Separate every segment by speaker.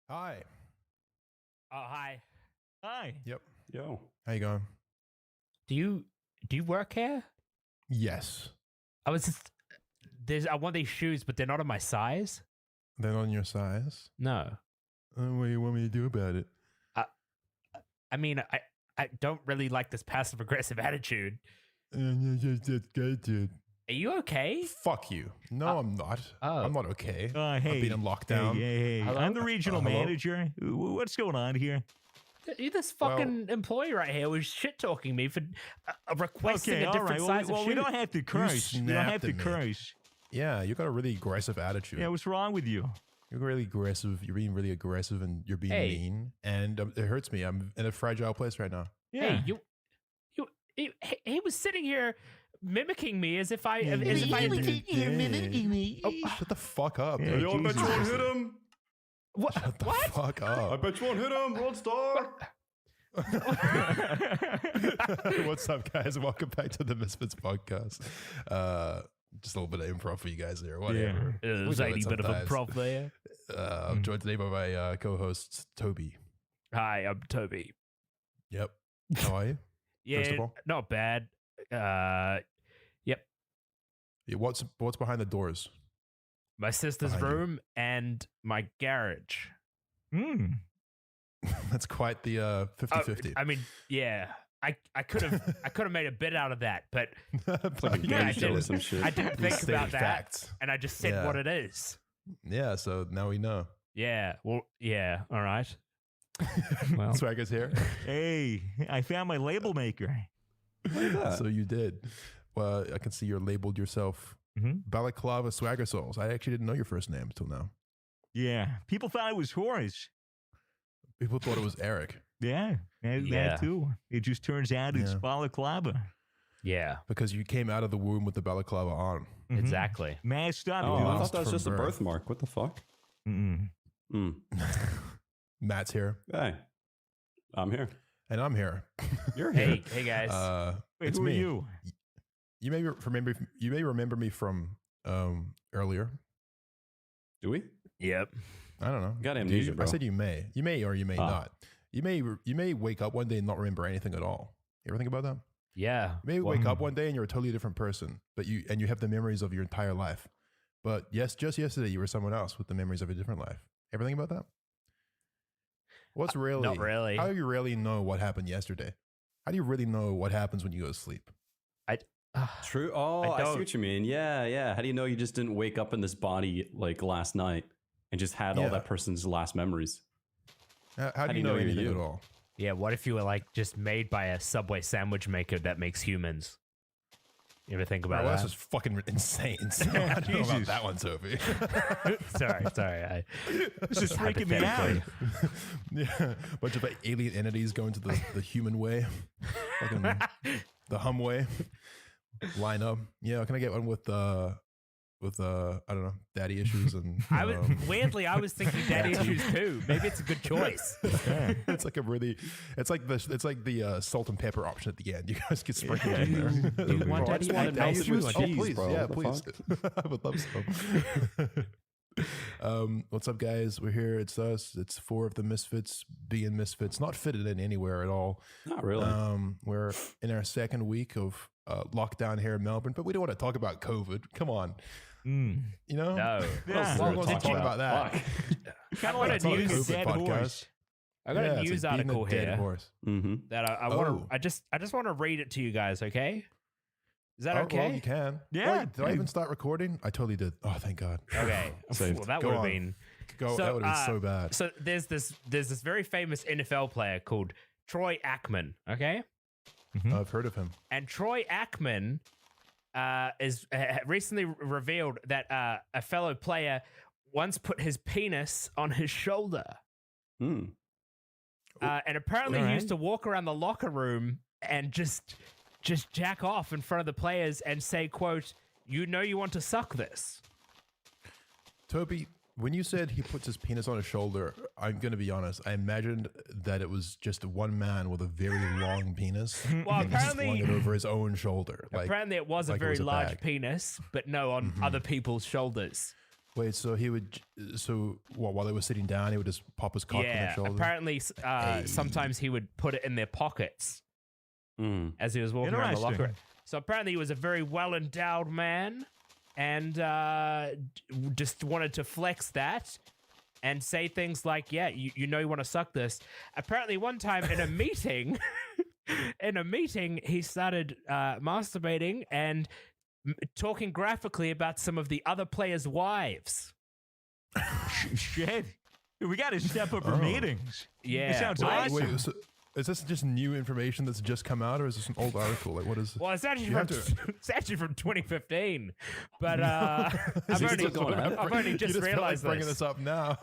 Speaker 1: Hi.
Speaker 2: Oh, hi.
Speaker 3: Hi.
Speaker 1: Yep.
Speaker 4: Yo.
Speaker 1: How you going?
Speaker 2: Do you work here?
Speaker 1: Yes.
Speaker 2: I was just I want these shoes, but they're not of my size.
Speaker 1: They're not on your size.
Speaker 2: No.
Speaker 1: What do you want me to do about it?
Speaker 2: I mean, I don't really like this passive aggressive attitude.
Speaker 1: That's good, dude.
Speaker 2: Are you okay?
Speaker 1: Fuck you. No, I'm not.
Speaker 2: oh.
Speaker 1: I'm not okay.
Speaker 3: Hey.
Speaker 1: I've been in lockdown.
Speaker 3: Hey.
Speaker 2: Hello?
Speaker 3: I'm the regional
Speaker 1: Hello?
Speaker 3: manager. What's going on here?
Speaker 2: This fucking employee right here was shit talking me for requesting
Speaker 3: Okay,
Speaker 2: a
Speaker 3: all
Speaker 2: different
Speaker 3: right.
Speaker 2: size
Speaker 3: Well,
Speaker 2: of
Speaker 3: we
Speaker 2: shoe.
Speaker 3: don't have to curse. We don't have
Speaker 1: snapped
Speaker 3: to
Speaker 1: at me.
Speaker 3: curse.
Speaker 1: Yeah, you got a really aggressive attitude.
Speaker 3: Yeah, what's wrong with you?
Speaker 1: You're really aggressive. You're being really aggressive and you're being
Speaker 2: Hey.
Speaker 1: mean. And it hurts me. I'm in a fragile place right now.
Speaker 3: Yeah.
Speaker 2: Hey, he was sitting here mimicking me as if I
Speaker 1: Yeah,
Speaker 2: as if I
Speaker 1: you
Speaker 2: had
Speaker 1: did.
Speaker 3: me.
Speaker 2: Oh,
Speaker 1: Shut the fuck up.
Speaker 3: Yeah,
Speaker 1: dude.
Speaker 4: Yo, I bet you
Speaker 3: Jesus.
Speaker 4: won't hit him.
Speaker 2: what?
Speaker 1: Shut the
Speaker 2: What?
Speaker 1: fuck
Speaker 4: I
Speaker 1: up.
Speaker 4: bet you won't hit him. World star.
Speaker 1: What's up, guys? Welcome back to the Misfits podcast. Just a little bit of improv for you guys there. Whatever. We do it
Speaker 2: Zany bit of a
Speaker 1: sometimes.
Speaker 2: prop there.
Speaker 1: I'm joined today by my co-host Toby.
Speaker 2: Hi, I'm Toby.
Speaker 1: Yep. How are you?
Speaker 2: Yeah,
Speaker 1: First of all?
Speaker 2: not bad. Yep.
Speaker 1: Yeah, what's behind the doors?
Speaker 2: My sister's
Speaker 1: Behind you.
Speaker 2: room and my garage.
Speaker 3: Hmm.
Speaker 1: That's quite the 50-50.
Speaker 2: I mean, yeah. I could have made a bit out of that, but
Speaker 4: It's like a
Speaker 2: Yeah, I
Speaker 4: game show or
Speaker 2: didn't-
Speaker 4: some shit.
Speaker 2: I didn't
Speaker 1: Just
Speaker 2: think
Speaker 1: stated
Speaker 2: about that,
Speaker 1: facts.
Speaker 2: and I just said
Speaker 1: Yeah.
Speaker 2: what it is.
Speaker 1: Yeah, so now we know.
Speaker 2: Yeah. Well, yeah. All right. Well.
Speaker 1: Swagger's here.
Speaker 3: Hey, I found my label maker.
Speaker 4: Look at that.
Speaker 1: So you did. Well, I can see you're labeled yourself
Speaker 3: Mhm.
Speaker 1: Balaclava Swagger Souls. I actually didn't know your first name until now.
Speaker 3: Yeah. People thought it was Horace.
Speaker 1: People thought it was Eric
Speaker 3: Yeah.
Speaker 2: Yeah.
Speaker 3: That too. It just turns out it's
Speaker 1: Yeah.
Speaker 3: balaclava.
Speaker 2: Yeah.
Speaker 1: because you came out of the womb with the balaclava on.
Speaker 3: Mhm.
Speaker 2: Exactly.
Speaker 3: Masked up.
Speaker 4: Oh, I
Speaker 1: lost
Speaker 4: thought that was
Speaker 1: from
Speaker 4: just a
Speaker 1: birth.
Speaker 4: birthmark. What the fuck?
Speaker 3: Mm-mm.
Speaker 4: Hmm.
Speaker 1: Matt's here,
Speaker 4: Hey, I'm here.
Speaker 1: and I'm here.
Speaker 4: You're here.
Speaker 2: Hey guys.
Speaker 3: Wait,
Speaker 1: It's
Speaker 3: who
Speaker 1: me.
Speaker 3: are you?
Speaker 1: You may remember. You may remember me from earlier.
Speaker 4: Do we?
Speaker 2: Yep.
Speaker 1: I don't know.
Speaker 4: Got
Speaker 1: Do
Speaker 4: amnesia,
Speaker 1: you?
Speaker 4: bro.
Speaker 1: I said you may. You may or you may
Speaker 4: Ah.
Speaker 1: not. You may wake up one day and not remember anything at all. You ever think about that?
Speaker 2: Yeah.
Speaker 1: You may
Speaker 2: Well,
Speaker 1: wake up one day and you're a totally different person, but you have the memories of your entire life. But yes, just yesterday you were someone else with the memories of a different life. Ever think about that? What's really?
Speaker 2: not really.
Speaker 1: How do you really know what happened yesterday? How do you really know what happens when you go to sleep?
Speaker 4: True. Oh,
Speaker 2: I
Speaker 4: I, see
Speaker 2: don't-
Speaker 4: what you mean. Yeah, yeah. How do you know you just didn't wake up in this body like last night and just had
Speaker 1: Yeah.
Speaker 4: all that person's last memories?
Speaker 1: How do you know
Speaker 4: you're
Speaker 1: anything
Speaker 4: you?
Speaker 1: at all?
Speaker 2: Yeah. What if you were like just made by a Subway sandwich maker that makes humans? You ever think about
Speaker 1: Bro, that's
Speaker 2: that?
Speaker 1: just fucking insane. So I don't know about
Speaker 3: Jesus.
Speaker 1: that one, Sophie.
Speaker 2: sorry.
Speaker 3: This is freaking me out.
Speaker 2: Hypothetically.
Speaker 1: Yeah, bunch of alien entities going to the human way, fucking the hum way. Line up. Yeah, can I get one with I don't know, daddy issues and
Speaker 2: I was weirdly, I was thinking daddy
Speaker 1: Tattoo.
Speaker 2: issues too. Maybe it's a good choice.
Speaker 3: Yeah.
Speaker 1: it's like the salt and pepper option at the end. You guys get sprinkled in there.
Speaker 2: Do you want
Speaker 4: Bro, I
Speaker 2: daddy
Speaker 4: just wanted
Speaker 2: daddy
Speaker 4: melted
Speaker 2: issues?
Speaker 4: with
Speaker 1: Oh,
Speaker 4: cheese,
Speaker 1: please,
Speaker 4: bro.
Speaker 1: yeah,
Speaker 4: What the
Speaker 1: please.
Speaker 4: fuck?
Speaker 1: I would love some. What's up, guys? We're here. It's us. It's four of the misfits being misfits, not fitted in anywhere at all.
Speaker 4: Not really.
Speaker 1: We're in our second week of lockdown here in Melbourne, but we don't want to talk about COVID. Come on,
Speaker 3: Mm.
Speaker 1: you know.
Speaker 2: No.
Speaker 4: What else
Speaker 3: Yeah.
Speaker 4: is
Speaker 1: Well,
Speaker 4: there to
Speaker 1: let's
Speaker 4: talk
Speaker 1: talk about that.
Speaker 4: Fuck.
Speaker 3: Kind
Speaker 2: I
Speaker 3: of like
Speaker 2: wanna
Speaker 3: being
Speaker 2: use
Speaker 3: a
Speaker 1: a
Speaker 3: dead
Speaker 1: podcast.
Speaker 3: horse.
Speaker 2: I got a
Speaker 1: it's
Speaker 2: news
Speaker 1: like being
Speaker 2: article
Speaker 1: a dead
Speaker 2: here
Speaker 1: horse.
Speaker 4: Mm-hmm.
Speaker 2: that I want
Speaker 1: Oh.
Speaker 2: to. I just want to read it to you guys. Okay? Is that
Speaker 1: Oh,
Speaker 2: okay?
Speaker 1: well, you can.
Speaker 3: Yeah.
Speaker 1: Wait, did I even start recording? I totally did. Oh, thank God.
Speaker 2: Okay.
Speaker 4: Saved.
Speaker 2: Well, that
Speaker 1: Go
Speaker 2: would have
Speaker 1: on.
Speaker 2: been.
Speaker 1: Go.
Speaker 2: So,
Speaker 1: that would have been so bad.
Speaker 2: So there's this very famous NFL player called Troy Aikman. Okay.
Speaker 1: I've heard of him.
Speaker 2: And Troy Aikman is recently revealed that a fellow player once put his penis on his shoulder,
Speaker 4: Hmm.
Speaker 2: and apparently he
Speaker 3: Alright.
Speaker 2: used to walk around the locker room and just jack off in front of the players and say, "quote You know you want to suck this."
Speaker 1: Toby, when you said he puts his penis on his shoulder, I'm going to be honest. I imagined that it was just one man with a very long penis.
Speaker 2: Well,
Speaker 1: and he just
Speaker 2: apparently-
Speaker 1: flung it over his own shoulder. Like,
Speaker 2: Apparently, it was a
Speaker 1: like it
Speaker 2: very
Speaker 1: was a
Speaker 2: large
Speaker 1: bag.
Speaker 2: penis, but no on other people's shoulders.
Speaker 1: Wait, so he would, while they were sitting down, he would just pop his cock on their shoulder?
Speaker 2: Apparently, sometimes he would put it in their pockets as he was walking around the locker room.
Speaker 3: Interesting.
Speaker 2: So apparently, he was a very well-endowed man, and just wanted to flex that and say things like, "Yeah, you know you want to suck this." Apparently, one time in a meeting, he started masturbating and talking graphically about some of the other players' wives.
Speaker 3: Shit. We got to step up our meetings.
Speaker 2: Yeah.
Speaker 3: It sounds
Speaker 2: Wait,
Speaker 3: awesome.
Speaker 1: Wait, so is this just new information that's just come out, or is this an old article? Like, what is?
Speaker 2: Well, it's actually
Speaker 1: You
Speaker 2: from
Speaker 1: have
Speaker 2: it's actually from 2015, but
Speaker 4: Is he still going at it?
Speaker 2: I've only
Speaker 1: You
Speaker 2: just
Speaker 1: feel like
Speaker 2: realized
Speaker 1: bringing
Speaker 2: this.
Speaker 1: this up now.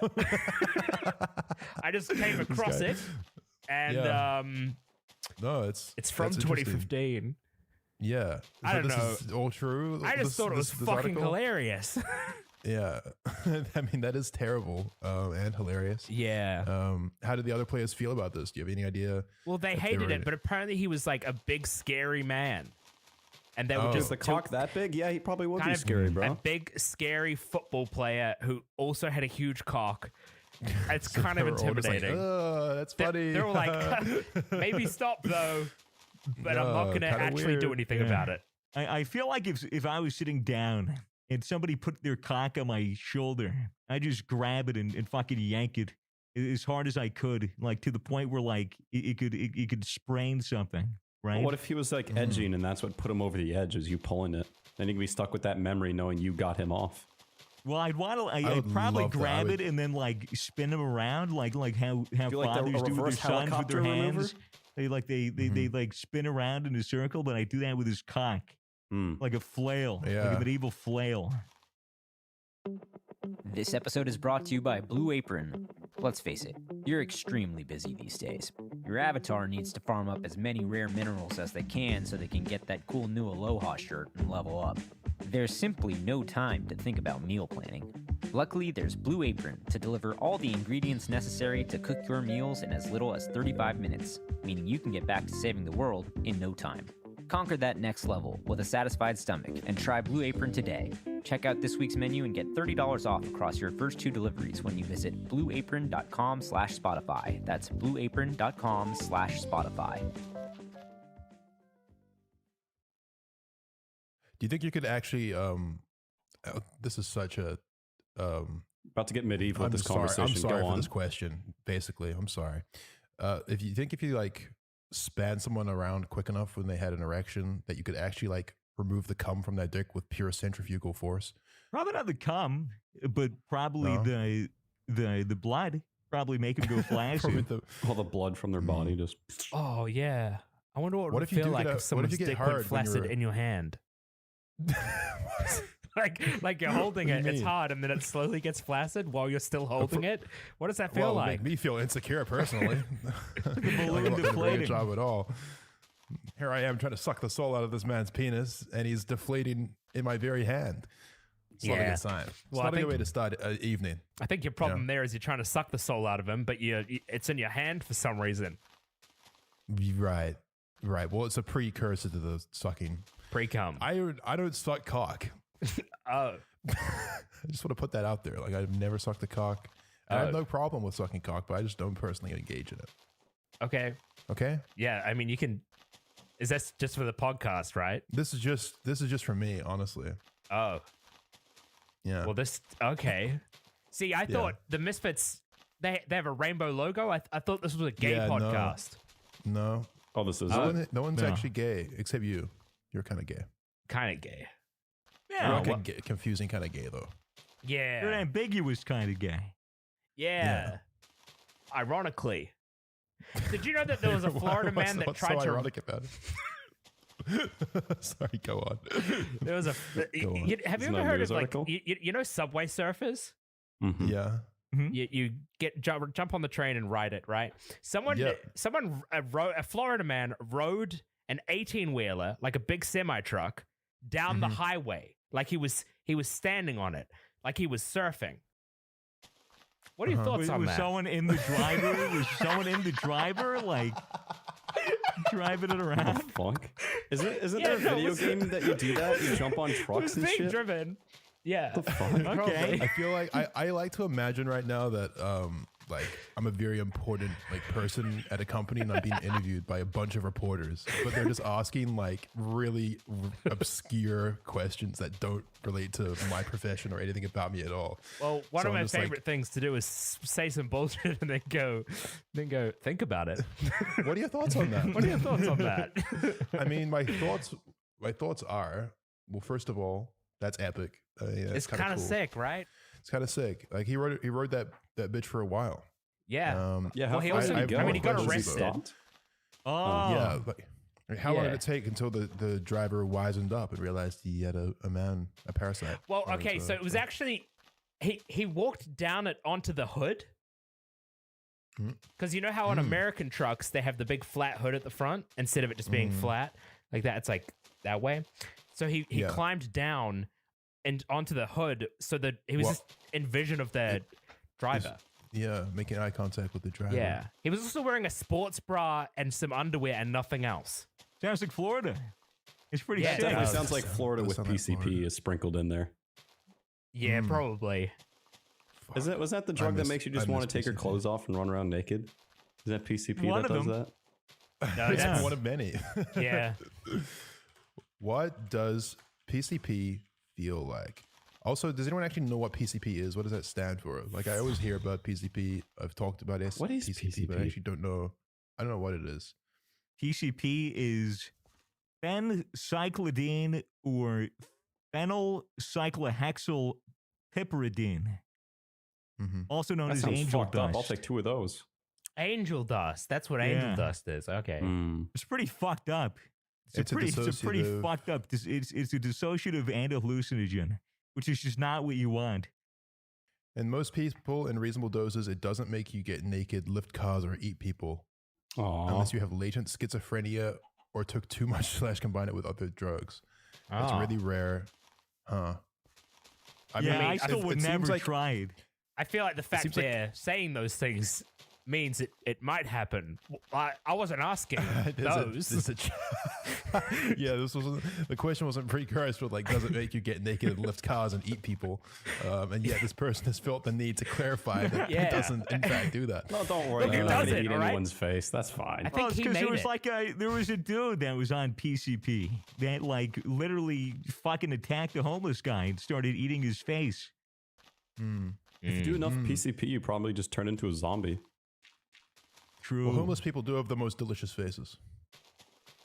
Speaker 2: I just came across
Speaker 1: guy.
Speaker 2: it, and
Speaker 1: Yeah. No,
Speaker 2: it's from
Speaker 1: that's interesting.
Speaker 2: 2015.
Speaker 1: Yeah,
Speaker 2: I
Speaker 1: So
Speaker 2: don't
Speaker 1: this
Speaker 2: know.
Speaker 1: is all true.
Speaker 2: I just thought it was
Speaker 1: this
Speaker 2: fucking
Speaker 1: article?
Speaker 2: hilarious.
Speaker 1: Yeah, I mean that is terrible and hilarious.
Speaker 2: Yeah.
Speaker 1: How did the other players feel about this? Do you have any idea?
Speaker 2: Well, they
Speaker 1: if they
Speaker 2: hated
Speaker 1: were-
Speaker 2: it, but apparently he was like a big, scary man, and they were
Speaker 1: Oh.
Speaker 4: Is
Speaker 2: just
Speaker 4: the cock that big? Yeah, he probably would
Speaker 2: kind
Speaker 4: be
Speaker 2: of
Speaker 4: scary,
Speaker 2: a
Speaker 4: bro.
Speaker 2: big, scary football player who also had a huge cock. It's
Speaker 1: So
Speaker 2: kind
Speaker 1: they
Speaker 2: of
Speaker 1: were all just like,
Speaker 2: intimidating.
Speaker 1: That's funny.
Speaker 2: They're all like, maybe stop though, but I'm not
Speaker 1: No,
Speaker 2: going to
Speaker 1: kinda
Speaker 2: actually do
Speaker 1: weird.
Speaker 2: anything
Speaker 3: Yeah.
Speaker 2: about it.
Speaker 3: I feel like if I was sitting down and somebody put their cock on my shoulder, I just grab it and fucking yank it as hard as I could, like to the point where like it could sprain something, right?
Speaker 4: What if he was like edging and that's what put him over the edge, is you pulling it? Then you can be stuck with that memory knowing you got him off.
Speaker 3: Well, I'd
Speaker 1: would
Speaker 3: probably
Speaker 1: love that. I
Speaker 3: grab
Speaker 1: would-
Speaker 3: it and then like spin him around, like how
Speaker 4: Do like
Speaker 3: fathers
Speaker 4: a
Speaker 3: do with their
Speaker 4: reverse
Speaker 3: sons with
Speaker 4: helicopter
Speaker 3: their
Speaker 4: maneuver?
Speaker 3: hands. They like spin around in a circle, but I do that with his cock, like a flail, like
Speaker 1: Yeah.
Speaker 3: a medieval flail.
Speaker 5: This episode is brought to you by Blue Apron. Let's face it, you're extremely busy these days. Your avatar needs to farm up as many rare minerals as they can so they can get that cool new Aloha shirt and level up. There's simply no time to think about meal planning. Luckily, there's Blue Apron to deliver all the ingredients necessary to cook your meals in as little as 35 minutes, meaning you can get back to saving the world in no time. Conquer that next level with a satisfied stomach and try Blue Apron today. Check out this week's menu and get $30 off across your first 2 deliveries when you visit blueapron.com/Spotify. That's blueapron.com/Spotify.
Speaker 1: Do you think you could actually? This is such a.
Speaker 4: About to get medieval with
Speaker 1: I'm
Speaker 4: this
Speaker 1: sorry.
Speaker 4: conversation.
Speaker 1: I'm sorry
Speaker 4: Go
Speaker 1: for
Speaker 4: on.
Speaker 1: this question. Basically, I'm sorry. If you like span someone around quick enough when they had an erection, that you could actually like remove the cum from their dick with pure centrifugal force.
Speaker 3: Probably not the cum, but probably
Speaker 1: No?
Speaker 3: the blood. Probably make him go flashy.
Speaker 1: From the-
Speaker 4: All the blood from their body just.
Speaker 2: Oh yeah. I wonder what it
Speaker 1: What
Speaker 2: would
Speaker 1: if you
Speaker 2: feel
Speaker 1: do
Speaker 2: like
Speaker 1: get a-
Speaker 2: if
Speaker 1: what if
Speaker 2: someone's
Speaker 1: you get
Speaker 2: dick
Speaker 1: hard
Speaker 2: went
Speaker 1: when
Speaker 2: flaccid
Speaker 1: you're-
Speaker 2: in your hand. Like you're holding
Speaker 1: What do
Speaker 2: it,
Speaker 1: you
Speaker 2: it's
Speaker 1: mean?
Speaker 2: hard, and then it slowly gets flaccid while you're still holding it. What does that feel
Speaker 1: Well, it would
Speaker 2: like?
Speaker 1: make me feel insecure personally.
Speaker 3: balloon
Speaker 1: Not doing a
Speaker 3: deflating.
Speaker 1: great job at all. Here I am trying to suck the soul out of this man's penis, and he's deflating in my very hand. It's not a
Speaker 2: Yeah.
Speaker 1: good sign. It's
Speaker 2: Well,
Speaker 1: not
Speaker 2: I
Speaker 1: a good way
Speaker 2: think-
Speaker 1: to start an evening.
Speaker 2: I think your problem there is you're trying to suck the soul out of him, but it's in your hand for some reason.
Speaker 1: Right. Well, it's a precursor to the sucking.
Speaker 2: Pre-cum.
Speaker 1: I don't suck cock.
Speaker 2: Oh.
Speaker 1: I just want to put that out there. Like I've never sucked a cock. I have no problem with sucking cock, but I just don't personally engage in it.
Speaker 2: Okay.
Speaker 1: Okay.
Speaker 2: Yeah, I mean, you can. Is that just for the podcast, right?
Speaker 1: This is just for me, honestly.
Speaker 2: Oh.
Speaker 1: Yeah.
Speaker 2: Well, this. Okay. See, I thought the Misfits, they have a rainbow logo. I thought this was a gay
Speaker 1: Yeah, no.
Speaker 2: podcast.
Speaker 1: no.
Speaker 4: Oh, this is
Speaker 1: No one's
Speaker 3: No.
Speaker 1: actually gay except you. You're kind of gay.
Speaker 2: Kind of gay.
Speaker 1: You're
Speaker 3: Yeah,
Speaker 1: not
Speaker 3: well,
Speaker 1: confusing kind of gay though.
Speaker 2: Yeah.
Speaker 3: you're an ambiguous kind of guy.
Speaker 2: Yeah. Ironically. Did you know that there was a Florida man that
Speaker 1: what's
Speaker 2: tried
Speaker 1: so
Speaker 2: to.
Speaker 1: ironic about it? Sorry, go on.
Speaker 2: There was a.
Speaker 1: Go on.
Speaker 2: Have you
Speaker 4: Isn't that
Speaker 2: ever
Speaker 4: a
Speaker 2: heard
Speaker 4: news
Speaker 2: of like
Speaker 4: article?
Speaker 2: you know Subway Surfers?
Speaker 4: Mhm.
Speaker 1: Yeah.
Speaker 2: You jump on the train and ride it, right? A Florida man rode an 18-wheeler, like a big semi truck, down the highway, like he was standing on it, like he was surfing. What are your thoughts
Speaker 3: Was,
Speaker 2: on
Speaker 3: was
Speaker 2: that?
Speaker 3: someone in the driver? Was someone in the driver, like driving it around?
Speaker 4: Fuck. Isn't
Speaker 2: Yeah,
Speaker 4: there a
Speaker 2: no,
Speaker 4: video
Speaker 2: it's-
Speaker 4: game that you do that? You jump on
Speaker 2: It was
Speaker 4: trucks and
Speaker 2: being
Speaker 4: shit?
Speaker 2: driven. Yeah.
Speaker 4: The fuck?
Speaker 3: Okay.
Speaker 1: I feel like I like to imagine right now that like I'm a very important like person at a company and I'm being interviewed by a bunch of reporters, but they're just asking like really obscure questions that don't relate to my profession or anything about me at all.
Speaker 2: Well, one
Speaker 1: So
Speaker 2: of
Speaker 1: I'm
Speaker 2: my
Speaker 1: just like-
Speaker 2: favorite things to do is say some bullshit and then go, think about it.
Speaker 1: What are your thoughts on that?
Speaker 2: What are your thoughts on that?
Speaker 1: I mean, my thoughts are, well, first of all, that's epic. Yeah,
Speaker 2: It's
Speaker 1: kinda
Speaker 2: kind of
Speaker 1: cool.
Speaker 2: sick, right?
Speaker 1: It's kind of sick. Like he wrote that bitch for a while.
Speaker 2: Yeah.
Speaker 4: Yeah, how
Speaker 2: Well, he
Speaker 4: far
Speaker 2: also-
Speaker 4: did
Speaker 1: I
Speaker 4: he go?
Speaker 1: mean, he got
Speaker 4: Was
Speaker 2: arrested.
Speaker 4: stopped?
Speaker 3: Oh,
Speaker 1: Yeah, like, how long
Speaker 2: Yeah.
Speaker 1: did it take until the driver wisened up and realized he had a parasite?
Speaker 2: Well,
Speaker 1: on
Speaker 2: okay,
Speaker 1: his,
Speaker 2: so it was actually he walked down it onto the hood.
Speaker 1: Hmm.
Speaker 2: Because you know how on American trucks they have the big flat hood at the front instead of it just being flat like that. It's like that way. So he
Speaker 1: Yeah.
Speaker 2: climbed down and onto the hood so that he was
Speaker 1: Well,
Speaker 2: just in vision of the driver.
Speaker 1: Yeah, making eye contact with the driver.
Speaker 2: Yeah. He was also wearing a sports bra and some underwear and nothing else.
Speaker 3: sounds like Florida. It's pretty
Speaker 2: Yeah,
Speaker 3: sick.
Speaker 4: Definitely
Speaker 2: does.
Speaker 4: sounds like Florida
Speaker 1: Does
Speaker 4: with
Speaker 1: sound like
Speaker 4: PCP
Speaker 1: Florida.
Speaker 4: is sprinkled in there.
Speaker 2: Yeah, probably.
Speaker 4: Was that the drug that
Speaker 1: miss-
Speaker 4: makes you just
Speaker 1: I
Speaker 4: want to
Speaker 1: miss
Speaker 4: take your
Speaker 1: PCP.
Speaker 4: clothes off and run around naked? Is that PCP
Speaker 3: One
Speaker 4: that
Speaker 3: of
Speaker 4: does
Speaker 3: them.
Speaker 4: that?
Speaker 2: No,
Speaker 1: It's
Speaker 3: Yeah.
Speaker 1: one of many.
Speaker 2: Yeah.
Speaker 1: What does PCP feel like? Also, does anyone actually know what PCP is? What does that stand for? Like, I always hear about PCP. I've talked about
Speaker 4: What is
Speaker 1: PCP, but I
Speaker 4: PCP?
Speaker 1: actually don't know. I don't know what it is.
Speaker 3: PCP is phencyclidine or phenylcyclohexyl piperidine,
Speaker 1: Mm-hmm.
Speaker 3: also known
Speaker 4: That
Speaker 3: as
Speaker 4: sounds
Speaker 3: angel
Speaker 4: fucked
Speaker 3: dust.
Speaker 4: up. I'll take 2 of those.
Speaker 2: Angel dust. That's what angel
Speaker 3: Yeah.
Speaker 2: dust is. Okay.
Speaker 4: Mm.
Speaker 3: It's pretty fucked up.
Speaker 1: It's a
Speaker 3: pretty
Speaker 1: dissociative-
Speaker 3: fucked up. It's a dissociative and a hallucinogen, which is just not what you want.
Speaker 1: And most people in reasonable doses, it doesn't make you get naked, lift cars, or eat people,
Speaker 4: Aw.
Speaker 1: unless you have latent schizophrenia or took too much / combine it with other drugs. It's
Speaker 2: Ah.
Speaker 1: really rare, huh?
Speaker 3: I
Speaker 2: mean,
Speaker 3: I still
Speaker 1: it
Speaker 3: would
Speaker 1: seems
Speaker 3: never
Speaker 1: like-
Speaker 3: try it.
Speaker 2: I feel like the fact
Speaker 1: seems like-
Speaker 2: they're saying those things means it might happen. I wasn't asking
Speaker 1: There's
Speaker 2: those.
Speaker 1: yeah, this wasn't the question wasn't precursed, but like, does it make you get naked and lift cars and eat people? And yet this person has felt the need to clarify that
Speaker 2: Yeah.
Speaker 1: it doesn't, in fact, do that.
Speaker 4: No, don't worry.
Speaker 2: Look,
Speaker 4: You're
Speaker 2: it
Speaker 4: not
Speaker 2: does
Speaker 4: gonna
Speaker 2: it,
Speaker 4: eat
Speaker 2: all right?
Speaker 4: anyone's face. That's fine.
Speaker 2: I think
Speaker 3: Well, it's
Speaker 2: he
Speaker 3: because
Speaker 2: made
Speaker 3: there was
Speaker 2: it.
Speaker 3: like there was a dude that was on PCP that like literally fucking attacked a homeless guy and started eating his face.
Speaker 4: If you do enough PCP, you probably just turn into a zombie.
Speaker 3: True.
Speaker 1: Well, homeless people do have the most delicious faces.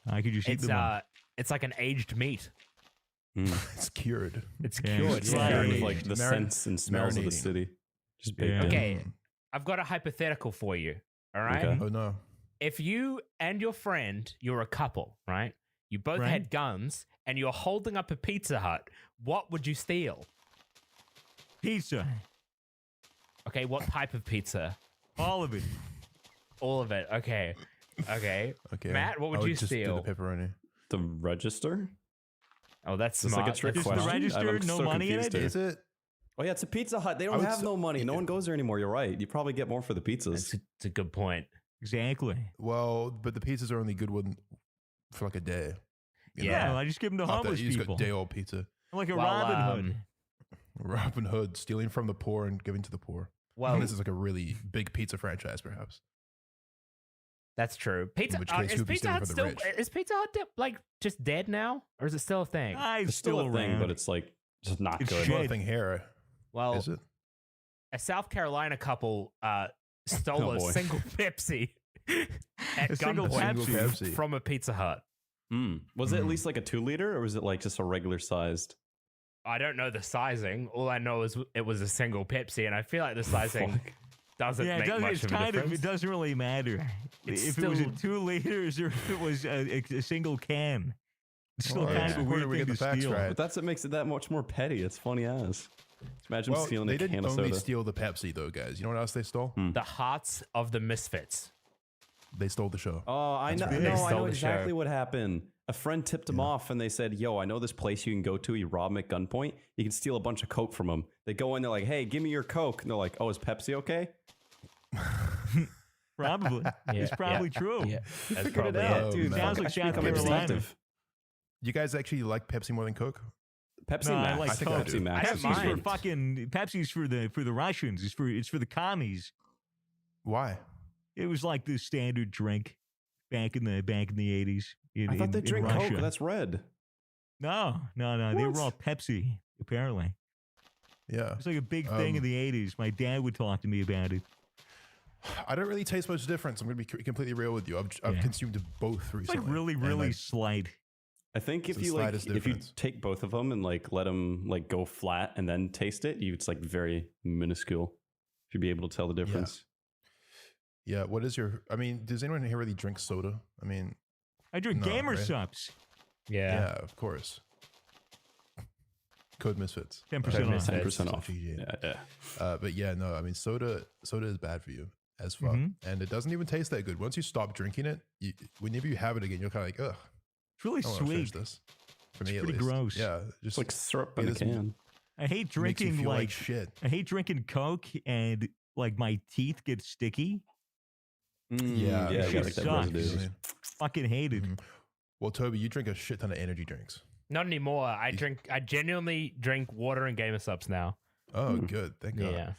Speaker 3: I could just eat
Speaker 2: It's
Speaker 3: them. All.
Speaker 2: it's like an aged meat.
Speaker 1: It's cured.
Speaker 2: It's
Speaker 3: Yeah,
Speaker 2: cured.
Speaker 3: it's
Speaker 2: Yeah.
Speaker 3: like-
Speaker 4: Tired of
Speaker 1: Marinating.
Speaker 4: like the scents and smells of the
Speaker 1: marinating.
Speaker 4: city. Just
Speaker 3: Yeah.
Speaker 4: baked in.
Speaker 2: Okay, I've got a hypothetical for you. All right.
Speaker 4: Okay.
Speaker 1: Oh no.
Speaker 2: If you and your friend, you're a couple, right? You both
Speaker 3: Right.
Speaker 2: had guns and you're holding up a Pizza Hut, what would you steal?
Speaker 3: Pizza.
Speaker 2: Okay, what type of pizza?
Speaker 3: All of it.
Speaker 2: All of it. Okay. Okay.
Speaker 1: Okay.
Speaker 2: Matt, what would
Speaker 1: I
Speaker 2: you
Speaker 1: just do
Speaker 2: steal?
Speaker 1: the pepperoni.
Speaker 4: The register?
Speaker 2: Oh, that's
Speaker 4: It's like
Speaker 2: smart.
Speaker 4: a trick
Speaker 3: Just the
Speaker 4: question.
Speaker 3: register,
Speaker 4: I'm
Speaker 3: no
Speaker 4: so
Speaker 3: money in
Speaker 4: confused
Speaker 3: it?
Speaker 4: here.
Speaker 1: Is it?
Speaker 4: Oh yeah, it's a Pizza Hut. They
Speaker 1: I
Speaker 4: don't
Speaker 1: would
Speaker 4: have
Speaker 1: s-
Speaker 4: no money. No one goes there anymore. You're right. You probably get more for the pizzas.
Speaker 2: It's a good point.
Speaker 3: Exactly.
Speaker 1: Well, but the pizzas are only good one for like a day. You know?
Speaker 2: Yeah.
Speaker 3: Yeah, I just give them to
Speaker 1: Not that
Speaker 3: homeless
Speaker 1: you just
Speaker 3: people.
Speaker 1: got day old pizza.
Speaker 3: I'm like a
Speaker 2: Well,
Speaker 3: Robin Hood.
Speaker 1: Robin Hood stealing from the poor and giving to the poor.
Speaker 2: Well,
Speaker 1: This is like a really big pizza franchise, perhaps.
Speaker 2: that's true. Pizza
Speaker 1: which case
Speaker 2: is
Speaker 1: you'd be
Speaker 2: Pizza
Speaker 1: stealing
Speaker 2: Hut
Speaker 1: from the
Speaker 2: still
Speaker 1: rich.
Speaker 2: is Pizza Hut like just dead now, or is it still a thing?
Speaker 3: It's
Speaker 4: It's still a
Speaker 3: around.
Speaker 4: thing, but it's like just not
Speaker 3: It's
Speaker 4: good.
Speaker 3: shit.
Speaker 1: One thing here,
Speaker 2: Well,
Speaker 1: is it?
Speaker 2: a South Carolina couple stole
Speaker 4: Oh,
Speaker 2: a
Speaker 4: boy.
Speaker 2: single Pepsi at
Speaker 3: A single
Speaker 2: gunpoint
Speaker 1: Pepsi.
Speaker 2: from a Pizza Hut.
Speaker 4: Was it at least like a 2-liter, or was it like just a regular sized?
Speaker 2: I don't know the sizing. All I know is it was a single Pepsi, and I feel like the sizing
Speaker 4: Fuck.
Speaker 2: doesn't
Speaker 3: Yeah, it
Speaker 2: make
Speaker 3: doesn't,
Speaker 2: much
Speaker 3: it's
Speaker 2: of a
Speaker 3: kind of,
Speaker 2: difference.
Speaker 3: it doesn't really matter.
Speaker 2: It's
Speaker 3: if it was a
Speaker 2: still-
Speaker 3: 2 liters or if it was a single can. It's still
Speaker 1: Well,
Speaker 3: kind of a
Speaker 1: where
Speaker 3: weird
Speaker 1: do we
Speaker 3: thing
Speaker 1: get
Speaker 3: to
Speaker 1: the facts
Speaker 3: steal.
Speaker 1: right?
Speaker 4: But that's what makes it that much more petty. It's funny as. Imagine
Speaker 1: Well,
Speaker 4: stealing
Speaker 1: they
Speaker 4: a
Speaker 1: didn't
Speaker 4: can of
Speaker 1: only
Speaker 4: soda.
Speaker 1: steal the Pepsi, though, guys. You know what else they stole?
Speaker 2: The hearts of the misfits.
Speaker 1: They stole the show.
Speaker 4: Oh, I know.
Speaker 1: That's right.
Speaker 4: No,
Speaker 2: They
Speaker 4: I
Speaker 2: stole
Speaker 4: know
Speaker 2: the
Speaker 4: exactly
Speaker 2: show.
Speaker 4: what happened. A friend tipped him off, and they said, "Yo, I know this place you can go to. You rob them at gunpoint. You can steal a bunch of Coke from them." They go in, they're like, "Hey, give me your Coke." And they're like, "Oh, is Pepsi okay?"
Speaker 3: Probably. It's probably true.
Speaker 2: Yeah, that's
Speaker 4: Figured it
Speaker 2: probably
Speaker 4: out,
Speaker 1: Oh,
Speaker 4: dude.
Speaker 1: man.
Speaker 3: Sounds like
Speaker 4: I should
Speaker 3: South
Speaker 4: become a
Speaker 3: Carolina.
Speaker 4: detective.
Speaker 1: You guys actually like Pepsi more than Coke?
Speaker 4: Pepsi
Speaker 3: No, I
Speaker 4: Max.
Speaker 3: like
Speaker 4: I think
Speaker 3: Coke.
Speaker 4: Pepsi Max.
Speaker 2: I don't
Speaker 4: is
Speaker 3: Pepsi's for
Speaker 2: mind.
Speaker 3: fucking Pepsi's for the Russians. It's for the commies.
Speaker 1: Why?
Speaker 3: It was like the standard drink back in the 80s.
Speaker 4: I thought they drink
Speaker 3: Russia.
Speaker 4: Coke. That's red.
Speaker 3: No. They were
Speaker 4: What?
Speaker 3: all Pepsi, apparently.
Speaker 1: Yeah.
Speaker 3: It's like a big thing in the 80s. My dad would talk to me about it.
Speaker 1: I don't really taste much difference. I'm going to be completely real with you. I've
Speaker 3: Yeah.
Speaker 1: consumed both
Speaker 3: It's
Speaker 1: recently.
Speaker 3: like really,
Speaker 1: and,
Speaker 3: really
Speaker 1: like,
Speaker 3: slight.
Speaker 4: I think if
Speaker 1: It's the
Speaker 4: you
Speaker 1: slightest
Speaker 4: if you
Speaker 1: difference.
Speaker 4: take both of them and like let them like go flat and then taste it, it's like very minuscule. If you'd be able to tell the difference.
Speaker 1: yeah. What is your? I mean, does anyone here really drink soda? I mean,
Speaker 3: I drink
Speaker 1: No,
Speaker 3: Gamer
Speaker 1: right?
Speaker 3: Sups.
Speaker 1: yeah, of course. Code Misfits.
Speaker 3: 10%
Speaker 2: Code
Speaker 3: off.
Speaker 2: Misfits.
Speaker 4: 10% off.
Speaker 1: GG.
Speaker 4: Yeah.
Speaker 1: But yeah, no. I mean, soda is bad for you as fuck, and it doesn't even taste that good. Once you stop drinking it, whenever you have it again, you're kind of like, ugh,
Speaker 3: It's really
Speaker 1: I don't want to finish
Speaker 3: sweet.
Speaker 1: this. For
Speaker 3: It's
Speaker 1: me, at
Speaker 3: pretty
Speaker 1: least.
Speaker 3: gross.
Speaker 1: Yeah,
Speaker 4: It's
Speaker 1: just
Speaker 4: like syrup in
Speaker 1: it
Speaker 4: a
Speaker 1: is-
Speaker 4: can.
Speaker 3: I hate
Speaker 1: makes you
Speaker 3: drinking
Speaker 1: feel
Speaker 3: like
Speaker 1: shit.
Speaker 3: I hate drinking Coke and like my teeth get sticky.
Speaker 1: Yeah,
Speaker 4: yeah,
Speaker 3: shit
Speaker 4: you like that
Speaker 3: sucks.
Speaker 4: residue.
Speaker 3: Fucking hate it.
Speaker 1: Mhm. Well, Toby, you drink a shit ton of energy drinks.
Speaker 2: Not anymore. I genuinely drink water and Gamer Subs now.
Speaker 1: Oh, good. Thank God.
Speaker 2: Yeah.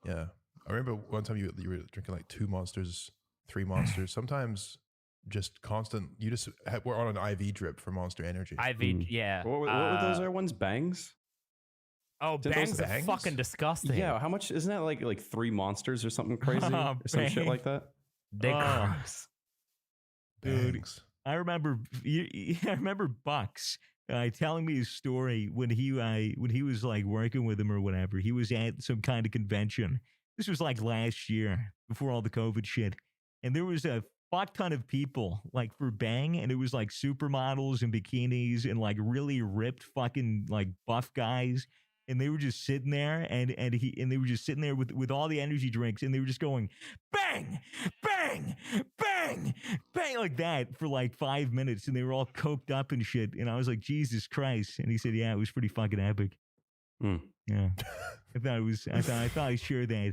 Speaker 1: Yeah. I remember one time you were drinking like 2 Monsters, 3 Monsters, sometimes just constant. You just were on an IV drip for Monster Energy.
Speaker 2: IV, yeah.
Speaker 4: What were those other ones? Bangs?
Speaker 2: Oh,
Speaker 4: Did those
Speaker 2: bangs are
Speaker 1: Bangs?
Speaker 2: fucking disgusting.
Speaker 4: Yeah. How much? Isn't that like 3 Monsters or something crazy?
Speaker 3: Oh,
Speaker 4: or some shit
Speaker 3: Bang.
Speaker 4: like that?
Speaker 2: They're
Speaker 3: Oh.
Speaker 2: gross.
Speaker 3: Dude.
Speaker 1: Bangs.
Speaker 3: I remember Bucks telling me his story when he was like working with him or whatever. He was at some kind of convention. This was like last year before all the COVID shit, and there was a fuck ton of people like for Bang, and it was like supermodels and bikinis and like really ripped fucking like buff guys. And they were just sitting there, and they were just sitting there with all the energy drinks, and they were just going bang, bang, bang, bang like that for like 5 minutes, and they were all coked up and shit. And I was like, Jesus Christ! And he said, yeah, it was pretty fucking epic.
Speaker 4: Hmm.
Speaker 3: Yeah, I thought I'd share that.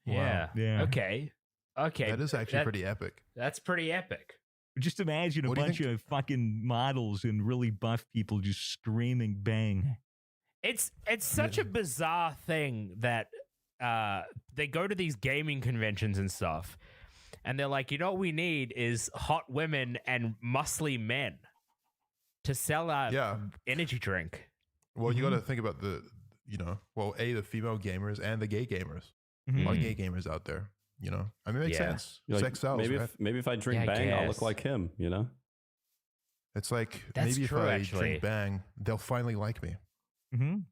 Speaker 2: Yeah.
Speaker 3: Yeah.
Speaker 2: Okay.
Speaker 1: That is actually pretty epic.
Speaker 2: That's pretty epic.
Speaker 3: Just imagine a
Speaker 1: What do you
Speaker 3: bunch
Speaker 1: think-
Speaker 3: of fucking models and really buff people just screaming bang.
Speaker 2: It's such a bizarre thing that they go to these gaming conventions and stuff, and they're like, you know what we need is hot women and muscly men to sell our
Speaker 1: Yeah.
Speaker 2: energy drink.
Speaker 1: Well, you got to think about the female gamers and the gay gamers.
Speaker 3: Mhm.
Speaker 1: A lot of gay gamers out there. I mean, it makes
Speaker 2: Yeah.
Speaker 1: sense.
Speaker 4: You're like,
Speaker 1: Sex sells,
Speaker 4: maybe
Speaker 1: right?
Speaker 4: maybe if I drink
Speaker 2: Yeah, I
Speaker 4: Bang, I'll
Speaker 2: guess.
Speaker 4: look like him. You know?
Speaker 1: It's like
Speaker 2: That's
Speaker 1: maybe
Speaker 2: true,
Speaker 1: if I
Speaker 2: actually.
Speaker 1: drink Bang, they'll finally like me.
Speaker 3: Mhm.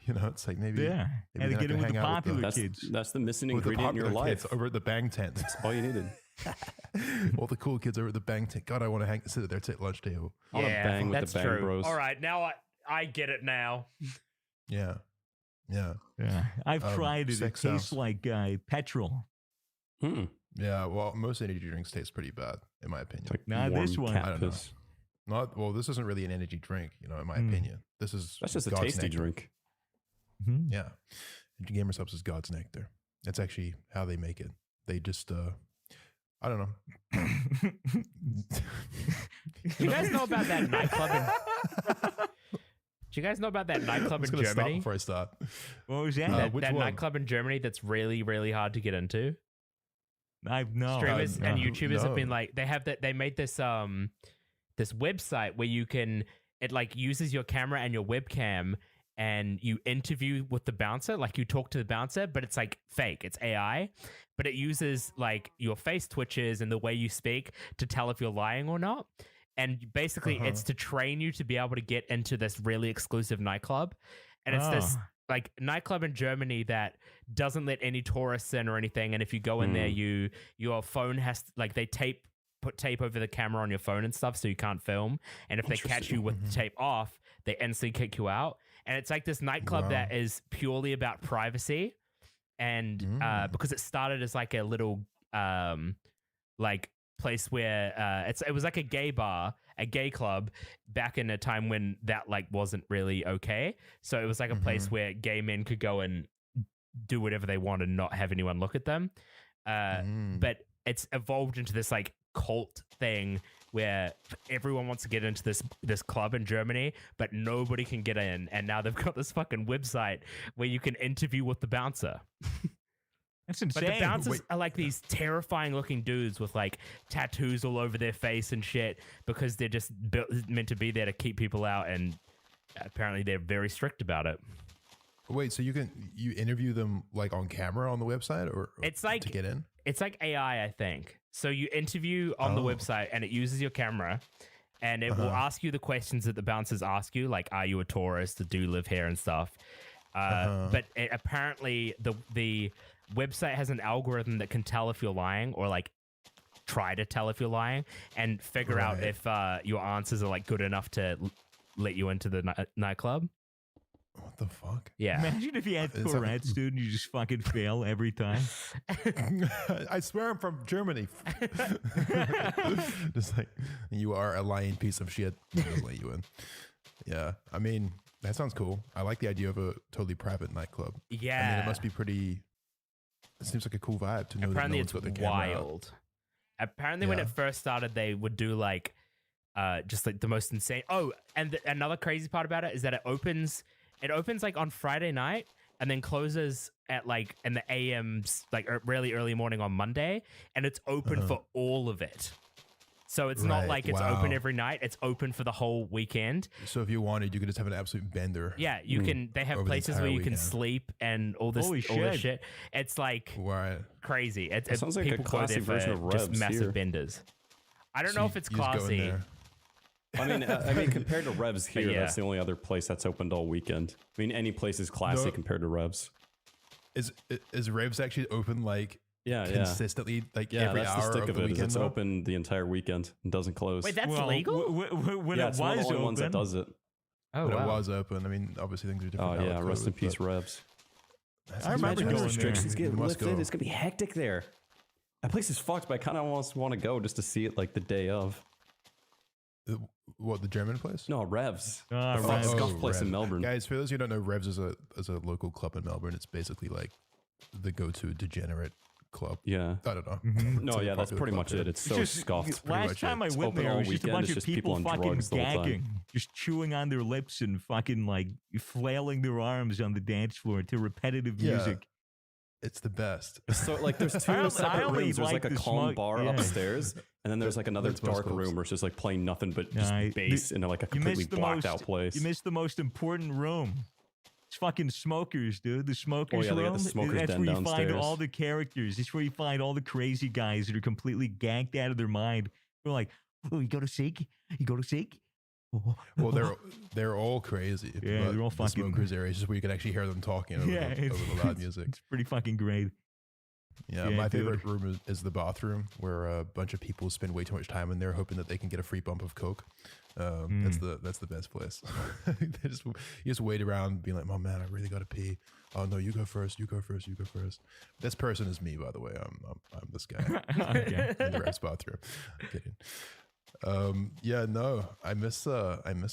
Speaker 1: It's like maybe
Speaker 3: Yeah,
Speaker 1: maybe
Speaker 3: had to
Speaker 1: then I
Speaker 3: get
Speaker 1: can
Speaker 3: in with the
Speaker 1: hang out
Speaker 3: popular
Speaker 4: That's
Speaker 3: kids.
Speaker 4: that's the missing
Speaker 1: with the
Speaker 4: ingredient in your
Speaker 1: popular
Speaker 4: life.
Speaker 1: kids over at the Bang tent.
Speaker 4: That's all you needed.
Speaker 1: All the cool kids over at the Bang tent. God, I want to sit at their lunch table.
Speaker 4: I wanna
Speaker 2: Yeah,
Speaker 4: bang with
Speaker 2: that's
Speaker 4: the Bang
Speaker 2: true.
Speaker 4: Bros.
Speaker 2: All right, now I get it now.
Speaker 1: Yeah, yeah,
Speaker 3: Yeah, I've tried it. It
Speaker 1: sex
Speaker 3: tastes
Speaker 1: sells.
Speaker 3: like petrol.
Speaker 4: Hmm.
Speaker 1: yeah. Well, most energy drinks taste pretty bad, in my opinion.
Speaker 4: It's like
Speaker 3: Nah,
Speaker 4: warm
Speaker 3: this one-
Speaker 4: cat
Speaker 1: I don't know.
Speaker 4: piss.
Speaker 1: This isn't really an energy drink, in my
Speaker 3: Mm.
Speaker 1: opinion. This is
Speaker 4: That's just a
Speaker 1: God's
Speaker 4: tasty
Speaker 1: nectar.
Speaker 4: drink.
Speaker 3: Mhm.
Speaker 1: Yeah, Gamer Subs is God's nectar. That's actually how they make it. They just, I don't know.
Speaker 2: Do you guys know about that nightclub Do you guys know about that
Speaker 1: I'm
Speaker 2: nightclub
Speaker 1: just
Speaker 2: in
Speaker 1: gonna stop
Speaker 2: Germany?
Speaker 1: before I start.
Speaker 3: What was that?
Speaker 2: That,
Speaker 1: which
Speaker 2: that
Speaker 1: one?
Speaker 2: nightclub in Germany that's really, really hard to get into.
Speaker 3: I've no.
Speaker 2: Streamers
Speaker 3: no.
Speaker 2: and YouTubers have been
Speaker 1: no.
Speaker 2: like, they made this this website where it like uses your camera and your webcam, and you interview with the bouncer, like you talk to the bouncer, but it's like fake, it's AI, but it uses like your face twitches and the way you speak to tell if you're lying or not. And basically it's to train you to be able to get into this really exclusive nightclub. And it's this like nightclub in Germany that doesn't let any tourists in or anything. And if you go in there, your phone has like they put tape over the camera on your phone and stuff so you can't film. And if they catch you with the tape off, they instantly kick you out. And it's like this nightclub that is purely about privacy. And because it started as like a little like place where it was like a gay bar, a gay club back in a time when that like wasn't really okay. So it was like a place where gay men could go and do whatever they want and not have anyone look at them. But it's evolved into this like cult thing where everyone wants to get into this club in Germany, but nobody can get in. And now they've got this fucking website where you can interview with the bouncer.
Speaker 3: That's
Speaker 2: But
Speaker 3: insane.
Speaker 2: the bouncers are like these terrifying looking dudes with like tattoos all over their face and shit because they're just meant to be there to keep people out, and apparently they're very strict about it.
Speaker 1: Wait, so you interview them like on camera on the website, or
Speaker 2: It's like
Speaker 1: to get in?
Speaker 2: It's like AI, I think. So you interview on the website and it uses your camera, and it will ask you the questions that the bouncers ask you, like, are you a tourist? Do you live here and stuff? But apparently the website has an algorithm that can tell if you're lying, or like try to tell if you're lying, and figure out if your answers are like good enough to let you into the nightclb.
Speaker 1: What the fuck?
Speaker 2: Yeah.
Speaker 3: Imagine if you had
Speaker 1: It's like-
Speaker 3: Tourette's, dude, and you just fucking fail every time.
Speaker 1: I swear I'm from Germany. Just like, you are a lying piece of shit. I'll let you in. Yeah, I mean, that sounds cool. I like the idea of a totally private nightclub.
Speaker 2: Yeah.
Speaker 1: I mean, it must be pretty. It seems like a cool vibe to know
Speaker 2: Apparently
Speaker 1: that no one's
Speaker 2: it's
Speaker 1: got their camera out.
Speaker 2: wild. Apparently when
Speaker 1: Yeah.
Speaker 2: it first started, they would do like just like the most insane. Oh, and another crazy part about it is that it opens like on Friday night and then closes at like in the AMs, like really early morning on Monday, and it's open for all of it. So it's not
Speaker 1: Right,
Speaker 2: like it's
Speaker 1: wow.
Speaker 2: open every night. It's open for the whole weekend.
Speaker 1: So if you wanted, you could just have an absolute bender.
Speaker 2: Yeah, you can. They have
Speaker 1: Over the
Speaker 2: places
Speaker 1: entire
Speaker 2: where you can
Speaker 1: weekend.
Speaker 2: sleep and all this
Speaker 3: Holy
Speaker 2: shit.
Speaker 3: shit.
Speaker 2: It's like
Speaker 1: Right.
Speaker 2: crazy. It
Speaker 4: sounds like a
Speaker 2: people go
Speaker 4: classy
Speaker 2: there for
Speaker 4: version of
Speaker 2: just
Speaker 4: Revs
Speaker 2: massive
Speaker 4: here.
Speaker 2: benders. I don't
Speaker 1: So
Speaker 2: know
Speaker 1: you-
Speaker 2: if it's
Speaker 1: you just go in
Speaker 2: classy.
Speaker 1: there.
Speaker 4: I mean, compared to Revs here,
Speaker 2: yeah.
Speaker 4: that's the only other place that's opened all weekend. I mean, any place is classy
Speaker 1: No.
Speaker 4: compared to Revs.
Speaker 1: Is Revs actually open like
Speaker 4: Yeah, yeah.
Speaker 1: consistently, like
Speaker 4: Yeah,
Speaker 1: every
Speaker 4: that's
Speaker 1: hour
Speaker 4: the stick
Speaker 1: of
Speaker 4: of
Speaker 1: the
Speaker 4: it. Is
Speaker 1: weekend?
Speaker 4: it's
Speaker 1: though?
Speaker 4: open the entire weekend and doesn't close.
Speaker 2: Wait, that's
Speaker 3: Well,
Speaker 2: illegal?
Speaker 3: When
Speaker 4: yeah,
Speaker 3: it
Speaker 4: it's one of
Speaker 3: was
Speaker 4: the only ones that
Speaker 3: open,
Speaker 4: does it.
Speaker 2: Oh,
Speaker 1: But
Speaker 2: wow.
Speaker 1: it was open. I mean, obviously things are different.
Speaker 4: Oh
Speaker 1: now
Speaker 4: yeah,
Speaker 1: with
Speaker 4: rest in
Speaker 1: COVID,
Speaker 4: peace,
Speaker 1: but
Speaker 4: Revs.
Speaker 1: that's
Speaker 3: I remember
Speaker 1: imagine
Speaker 3: going
Speaker 1: those
Speaker 3: there.
Speaker 4: Restrictions
Speaker 1: You
Speaker 4: get
Speaker 1: must
Speaker 4: lifted.
Speaker 1: go.
Speaker 4: It's gonna be hectic there. That place is fucked, but I kind of almost want to go just to see it like the day of.
Speaker 1: What, the German place?
Speaker 4: No, Revs.
Speaker 3: Ah,
Speaker 4: the
Speaker 3: Revs.
Speaker 4: scuff place in
Speaker 1: Revs.
Speaker 4: Melbourne.
Speaker 1: Guys, for those who don't know, Revs is a local club in Melbourne. It's basically like the go-to degenerate club.
Speaker 4: Yeah.
Speaker 1: I don't know.
Speaker 4: No,
Speaker 1: It's a
Speaker 4: yeah, that's
Speaker 1: popular
Speaker 4: pretty
Speaker 1: club
Speaker 4: much
Speaker 1: here.
Speaker 4: it. It's so
Speaker 3: Just-
Speaker 4: scuffed.
Speaker 1: pretty
Speaker 3: Last
Speaker 1: much
Speaker 3: time
Speaker 1: it.
Speaker 3: I
Speaker 4: It's
Speaker 3: went
Speaker 4: open
Speaker 3: there, it
Speaker 4: all
Speaker 3: was just a
Speaker 4: weekend.
Speaker 3: bunch
Speaker 4: It's
Speaker 3: of
Speaker 4: just
Speaker 3: people
Speaker 4: people on
Speaker 3: fucking
Speaker 4: drugs the whole time.
Speaker 3: gagging, just chewing on their lips and fucking like flailing their arms on the dance floor to repetitive
Speaker 1: Yeah.
Speaker 3: music.
Speaker 1: It's the best.
Speaker 4: So like, there's two
Speaker 3: I
Speaker 4: separate
Speaker 3: only
Speaker 4: rooms. There's
Speaker 3: like
Speaker 4: like a
Speaker 3: the
Speaker 4: calm
Speaker 3: smoke,
Speaker 4: bar
Speaker 3: yeah.
Speaker 4: upstairs, and then there's like another
Speaker 1: That's most
Speaker 4: dark
Speaker 1: clubs.
Speaker 4: room where it's just like playing nothing but just
Speaker 3: Nah,
Speaker 4: bass in like a
Speaker 3: You
Speaker 4: completely
Speaker 3: missed the
Speaker 4: blacked
Speaker 3: most.
Speaker 4: out place.
Speaker 3: You missed the most important room. It's fucking smokers, dude. The smokers
Speaker 4: yeah, they got
Speaker 3: room.
Speaker 4: the smokers
Speaker 3: That's
Speaker 4: den
Speaker 3: where you find
Speaker 4: downstairs.
Speaker 3: all the characters. It's where you find all the crazy guys that are completely ganked out of their mind. They're like, "Oh, you go to Sikh? You go to Sikh?"
Speaker 1: Well, they're all crazy.
Speaker 3: Yeah,
Speaker 1: but
Speaker 3: they're all
Speaker 1: the
Speaker 3: fucking-
Speaker 1: smokers area is just where you can actually hear them talking over,
Speaker 3: Yeah,
Speaker 1: over the loud music.
Speaker 3: It's pretty fucking great.
Speaker 1: Yeah,
Speaker 3: Yeah,
Speaker 1: my
Speaker 3: dude.
Speaker 1: favorite room is the bathroom, where a bunch of people spend way too much time in there, hoping that they can get a free bump of coke. That's the best place. They just, you just wait around, being like, "Oh man, I really gotta pee." Oh no, you go first. You go first. You go first. This person is me, by the way. I'm this guy
Speaker 3: Okay.
Speaker 1: in the ref's bathroom. I'm kidding. Yeah, no, I miss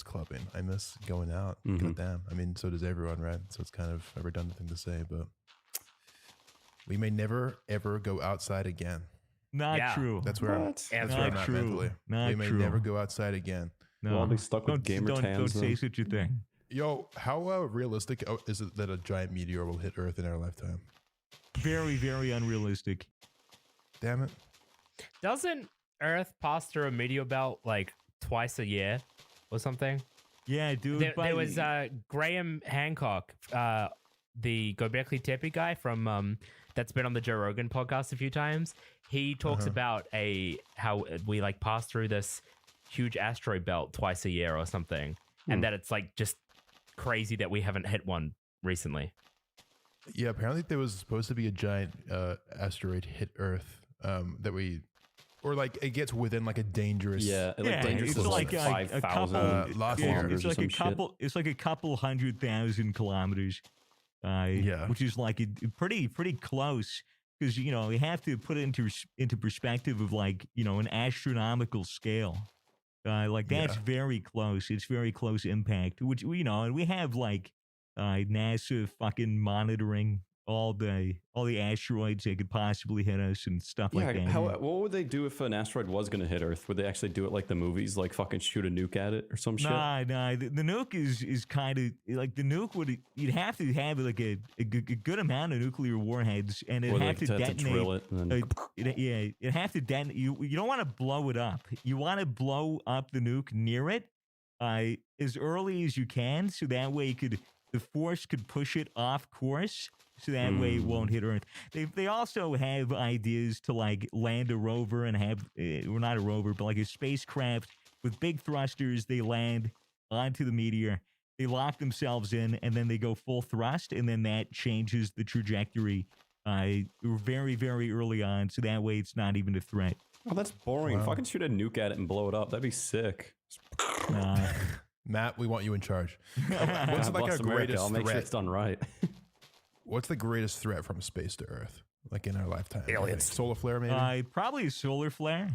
Speaker 1: clubbing. I miss going out. God damn. I mean, so does everyone, right? So it's kind of a redundant thing to say, but we may never ever go outside again.
Speaker 3: Not
Speaker 2: Yeah.
Speaker 3: true.
Speaker 1: That's where
Speaker 4: What?
Speaker 1: that's
Speaker 3: Not
Speaker 1: where I'm at
Speaker 3: true.
Speaker 1: mentally.
Speaker 3: Not
Speaker 1: we may
Speaker 3: true.
Speaker 1: never go outside again.
Speaker 3: No.
Speaker 4: We'll all be stuck with
Speaker 3: Don't-
Speaker 4: gamer
Speaker 3: don't
Speaker 4: tans,
Speaker 3: say
Speaker 4: then.
Speaker 3: such a thing.
Speaker 1: Yo, how realistic is it that a giant meteor will hit Earth in our lifetime?
Speaker 3: Very, very unrealistic.
Speaker 1: Damn it.
Speaker 2: Doesn't Earth pass through a meteor belt like twice a year or something?
Speaker 3: Yeah, dude.
Speaker 2: There was Graham Hancock, the Gobekli Tepe guy from that's been on the Joe Rogan podcast a few times. He talks about how we like pass through this huge asteroid belt twice a year or something, and that it's like just crazy that we haven't hit one recently.
Speaker 1: Yeah, apparently there was supposed to be a giant asteroid hit Earth that we, or like it gets within like a dangerous.
Speaker 4: Yeah, it, like
Speaker 3: Yeah,
Speaker 4: dangerous
Speaker 3: it's
Speaker 4: little
Speaker 3: like a
Speaker 4: 5,000
Speaker 3: couple-
Speaker 1: last
Speaker 3: Yeah,
Speaker 1: year.
Speaker 4: kilometers
Speaker 3: it's
Speaker 4: or
Speaker 3: like
Speaker 4: some
Speaker 3: a
Speaker 4: shit.
Speaker 3: couple. It's like a couple 100,000 kilometers.
Speaker 1: Yeah.
Speaker 3: which is like pretty close, because you know you have to put it into perspective of like an astronomical scale. Like that's
Speaker 1: Yeah.
Speaker 3: very close. It's very close impact. Which and we have like NASA fucking monitoring all the asteroids that could possibly hit us and stuff like that.
Speaker 4: What would they do if an asteroid was going to hit Earth? Would they actually do it like the movies, like fucking shoot a nuke at it or some shit?
Speaker 3: Nah. The nuke is kind of like the nuke you'd have to have like a good amount of nuclear warheads, and it'd have to detonate.
Speaker 4: To drill it and then...
Speaker 3: it'd have to detonate. You don't want to blow it up. You want to blow up the nuke near it as early as you can, so that way the force could push it off course. So that way it won't hit Earth. They also have ideas to like land a rover and have, well, not a rover, but like a spacecraft with big thrusters. They land onto the meteor. They lock themselves in, and then they go full thrust, and then that changes the trajectory very, very early on. So that way it's not even a threat.
Speaker 4: Oh, that's boring.
Speaker 1: Wow.
Speaker 4: Fucking shoot a nuke at it and blow it up. That'd be sick.
Speaker 1: Matt, we want you in charge.
Speaker 4: God
Speaker 1: What's like
Speaker 4: bless
Speaker 1: our
Speaker 4: America.
Speaker 1: greatest
Speaker 4: I'll make sure
Speaker 1: threat?
Speaker 4: it's done right.
Speaker 1: What's the greatest threat from space to Earth? Like in our lifetime?
Speaker 2: Aliens.
Speaker 1: Like solar flare, maybe?
Speaker 3: Probably a solar flare.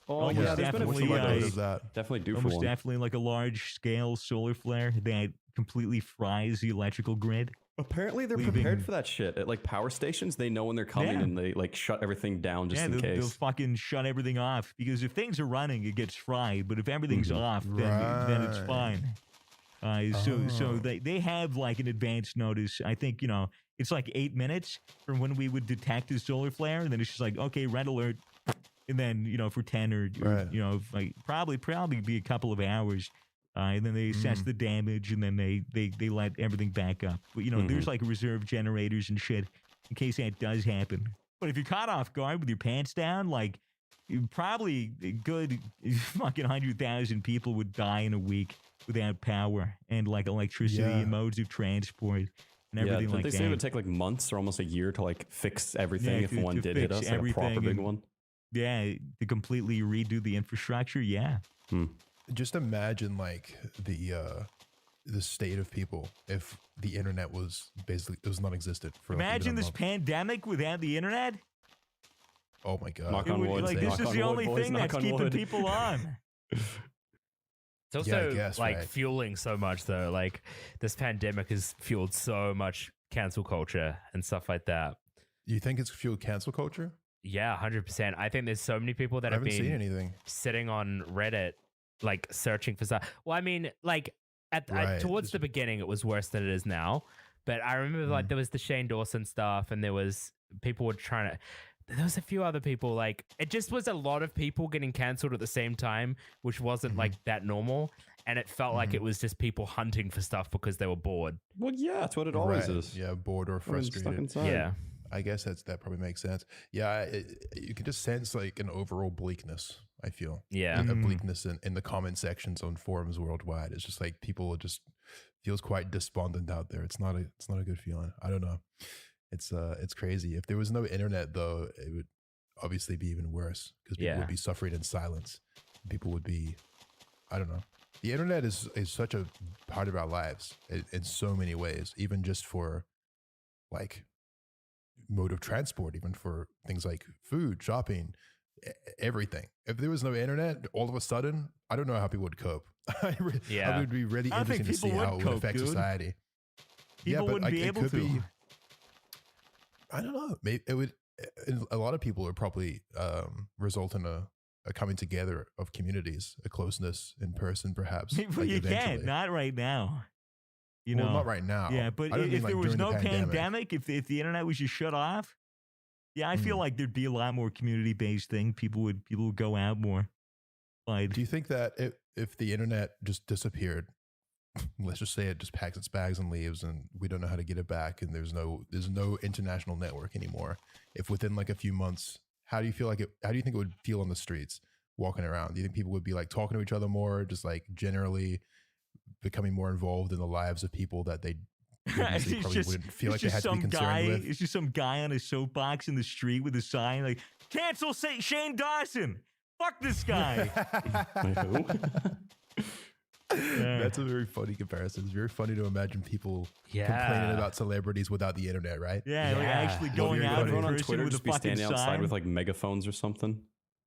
Speaker 4: Oh,
Speaker 3: yeah,
Speaker 4: there's been a
Speaker 3: definitely,
Speaker 4: few of
Speaker 1: What
Speaker 4: those.
Speaker 1: is that?
Speaker 4: Definitely due for
Speaker 3: Almost
Speaker 4: one.
Speaker 3: definitely like a large scale solar flare that completely fries the electrical grid.
Speaker 4: Apparently, they're
Speaker 3: leaving-
Speaker 4: prepared for that shit. At like power stations, they know when they're coming
Speaker 3: Yeah.
Speaker 4: and they like shut everything down just in
Speaker 3: they'll
Speaker 4: case.
Speaker 3: fucking shut everything off, because if things are running, it gets fried. But if everything's off, then it's
Speaker 1: Right.
Speaker 3: fine. So they have like an advance notice. I think, it's like 8 minutes from when we would detect a solar flare, and then it's just like, okay, red alert, and then for 10 or
Speaker 1: Right.
Speaker 3: like probably be a couple of hours. And then they assess the damage, and then they let everything back up. But there's like reserve generators and shit in case that does happen. But if you're caught off guard with your pants down, like probably a good fucking 100,000 people would die in a week without power and like electricity and modes of transport and everything like
Speaker 4: they
Speaker 3: that.
Speaker 4: say it would take like months or almost a year to like fix everything if one
Speaker 3: to
Speaker 4: did hit
Speaker 3: fix
Speaker 4: us, like a proper big
Speaker 3: everything
Speaker 4: one.
Speaker 3: Yeah, to completely redo the infrastructure. Yeah.
Speaker 1: Just imagine like the state of people if the internet was basically non-existent for like,
Speaker 3: Imagine
Speaker 1: even a
Speaker 3: this
Speaker 1: month.
Speaker 3: pandemic without the internet.
Speaker 1: Oh my god.
Speaker 4: Knock
Speaker 3: It
Speaker 4: on
Speaker 3: would-
Speaker 4: wood.
Speaker 3: like
Speaker 4: say
Speaker 3: this
Speaker 4: knock
Speaker 3: is
Speaker 4: on
Speaker 3: the
Speaker 4: wood,
Speaker 3: only
Speaker 4: boys,
Speaker 3: thing
Speaker 4: knock
Speaker 3: that's
Speaker 4: on
Speaker 3: keeping
Speaker 4: wood.
Speaker 3: people on.
Speaker 2: It's also
Speaker 1: Yeah, I guess,
Speaker 2: like
Speaker 1: right.
Speaker 2: fueling so much though. Like this pandemic has fueled so much cancel culture and stuff like that.
Speaker 1: You think it's fueled cancel culture?
Speaker 2: Yeah, 100%. I think there's so many people that
Speaker 1: I
Speaker 2: have
Speaker 1: haven't seen
Speaker 2: been
Speaker 1: anything.
Speaker 2: sitting on Reddit, like searching for stuff. Well, I mean, like
Speaker 1: Right,
Speaker 2: towards
Speaker 1: just-
Speaker 2: the beginning, it was worse than it is now. But I remember like there was the Shane Dawson stuff, and there was people were trying to. There was a few other people. Like it just was a lot of people getting cancelled at the same time, which wasn't like that normal. And it felt like it was just people hunting for stuff because they were bored.
Speaker 4: Well, yeah, that's what it always
Speaker 1: Right.
Speaker 4: is.
Speaker 1: Yeah, bored or
Speaker 4: Everyone's stuck
Speaker 1: frustrated.
Speaker 4: inside.
Speaker 2: Yeah.
Speaker 1: I guess that probably makes sense. Yeah, you can just sense like an overall bleakness. I feel
Speaker 2: Yeah.
Speaker 1: a bleakness in the comment sections on forums worldwide. It's just like people are just feels quite despondent out there. It's not a good feeling. I don't know. It's crazy. If there was no internet though, it would obviously be even worse because people
Speaker 2: Yeah.
Speaker 1: would be suffering in silence. People would be, I don't know. The internet is such a part of our lives in so many ways, even just for like mode of transport, even for things like food, shopping, everything. If there was no internet, all of a sudden, I don't know how people would cope. I
Speaker 2: Yeah.
Speaker 1: would be really
Speaker 3: I don't think
Speaker 1: interesting to see
Speaker 3: people would
Speaker 1: how it would
Speaker 3: cope,
Speaker 1: affect
Speaker 3: dude.
Speaker 1: society.
Speaker 3: People wouldn't be
Speaker 1: it
Speaker 3: able
Speaker 1: could
Speaker 3: to.
Speaker 1: be- I don't know. Maybe it would. A lot of people would probably result in a coming together of communities, a closeness in person, perhaps.
Speaker 3: Well,
Speaker 1: like
Speaker 3: you can't,
Speaker 1: eventually.
Speaker 3: not right now. You
Speaker 1: Well,
Speaker 3: know,
Speaker 1: not right now.
Speaker 3: Yeah, but
Speaker 1: I don't
Speaker 3: if
Speaker 1: mean, like,
Speaker 3: there was
Speaker 1: during the
Speaker 3: no pandemic, if the internet was just shut off, yeah, I feel like there'd be a lot more community based thing. People would go out more. Like,
Speaker 1: Do you think that if the internet just disappeared, let's just say it just packs its bags and leaves, and we don't know how to get it back, and there's no international network anymore? If within like a few months, how do you feel like it? How do you think it would feel on the streets walking around? Do you think people would be like talking to each other more, just like generally becoming more involved in the lives of people that they previously
Speaker 3: It's
Speaker 1: probably
Speaker 3: just-
Speaker 1: wouldn't feel
Speaker 3: it's
Speaker 1: like they had
Speaker 3: just
Speaker 1: to be
Speaker 3: some
Speaker 1: concerned
Speaker 3: guy.
Speaker 1: with?
Speaker 3: It's just some guy on a soapbox in the street with a sign like, "Cancel Shane Dawson. Fuck this guy."
Speaker 4: Like, who?
Speaker 1: That's a very funny comparison. It's very funny to imagine people
Speaker 2: Yeah.
Speaker 1: complaining about celebrities without the internet, right?
Speaker 3: Yeah, like
Speaker 2: Yeah.
Speaker 3: actually
Speaker 2: Well,
Speaker 3: going
Speaker 1: you're
Speaker 3: out in
Speaker 4: Everyone on
Speaker 3: person
Speaker 4: Twitter
Speaker 3: with a
Speaker 4: just be
Speaker 3: fucking
Speaker 4: standing outside
Speaker 3: sign.
Speaker 4: with like megaphones or something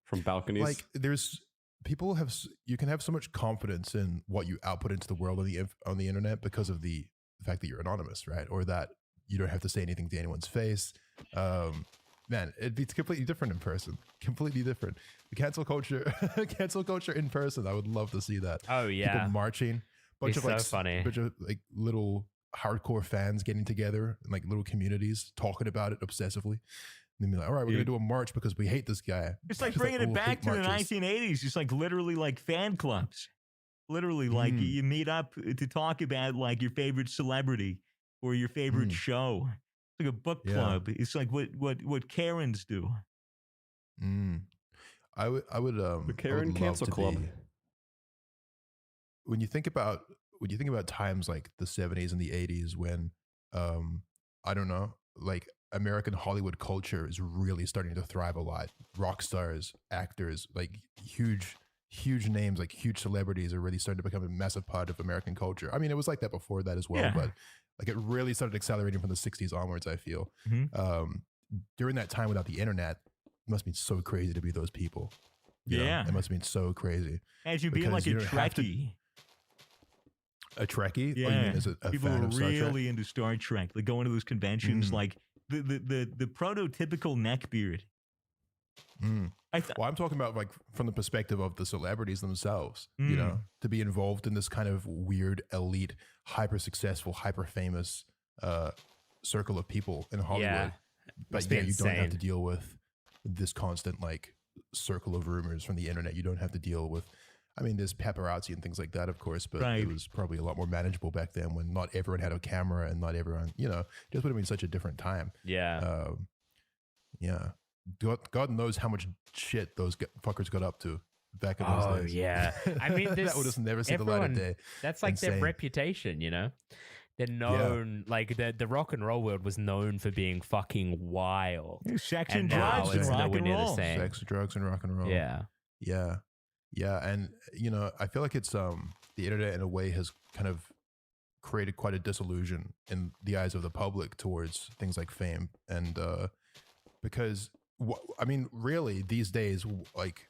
Speaker 4: from balconies.
Speaker 1: Like there's people have you can have so much confidence in what you output into the world on the internet because of the fact that you're anonymous, right? Or that You don't have to say anything to anyone's face. Man, it'd be completely different in person. Completely different. The cancel culture, cancel culture in person. I would love to see that.
Speaker 2: Oh yeah,
Speaker 1: People marching, bunch
Speaker 2: It's
Speaker 1: of like
Speaker 2: so funny.
Speaker 1: bunch of like little hardcore fans getting together in like little communities, talking about it obsessively. And then be like, all right, we're gonna do a march because we hate this guy.
Speaker 3: It's like
Speaker 1: Just,
Speaker 3: bringing it
Speaker 1: all
Speaker 3: back
Speaker 1: hate
Speaker 3: to the
Speaker 1: marches.
Speaker 3: 1980s. It's like literally like fan clubs. Literally, like you meet up to talk about like your favorite celebrity or your favorite show. It's like a book club. It's like what Karens do.
Speaker 1: I would
Speaker 4: The Karen
Speaker 1: love
Speaker 4: Cancel
Speaker 1: to
Speaker 4: Club.
Speaker 1: be- when you think about times like the 70s and the 80s when I don't know, like American Hollywood culture is really starting to thrive a lot. Rock stars, actors, like huge names, like huge celebrities are really starting to become a massive part of American culture. I mean, it was like that before that as well,
Speaker 3: Yeah.
Speaker 1: but like it really started accelerating from the 60s onwards, I feel. During that time without the internet, it must be so crazy to be those people. You know?
Speaker 3: Yeah.
Speaker 1: It must have been so crazy.
Speaker 3: As you being
Speaker 1: Because
Speaker 3: like a
Speaker 1: you don't have to-
Speaker 3: Trekkie.
Speaker 1: A Trekkie?
Speaker 3: Yeah.
Speaker 1: Oh, you mean as a
Speaker 3: People
Speaker 1: fan
Speaker 3: are
Speaker 1: of Star Trek?
Speaker 3: really into Star Trek. Like going to those conventions, like the prototypical neckbeard.
Speaker 1: Well, I'm talking about like from the perspective of the celebrities themselves, you know, to be involved in this kind of weird, elite, hyper successful, hyper famous circle of people in Hollywood.
Speaker 2: Yeah.
Speaker 1: But
Speaker 2: Must be
Speaker 1: yeah, you don't have to
Speaker 2: insane.
Speaker 1: deal with this constant like circle of rumors from the internet. You don't have to deal with, I mean, there's paparazzi and things like that, of course, but
Speaker 3: Right.
Speaker 1: it was probably a lot more manageable back then when not everyone had a camera and not everyone, you know, it just would have been such a different time.
Speaker 2: Yeah.
Speaker 1: Yeah. God knows how much shit those fuckers got up to back in those
Speaker 2: Oh
Speaker 1: days.
Speaker 2: yeah. I mean,
Speaker 1: that would just never see the light of
Speaker 2: everyone-
Speaker 1: day.
Speaker 2: That's like their
Speaker 1: Insane.
Speaker 2: reputation, you know? They're known, like the rock and roll world was known for being fucking wild.
Speaker 3: Sex
Speaker 2: And
Speaker 3: and
Speaker 2: now
Speaker 3: drugs and
Speaker 2: it's
Speaker 3: rock
Speaker 2: nowhere
Speaker 3: and
Speaker 2: near the
Speaker 3: roll.
Speaker 2: same.
Speaker 1: Sex, drugs, and rock and roll.
Speaker 2: Yeah.
Speaker 1: Yeah. And you know, I feel like it's the internet in a way has kind of created quite a disillusion in the eyes of the public towards things like fame. And because I mean, really these days, like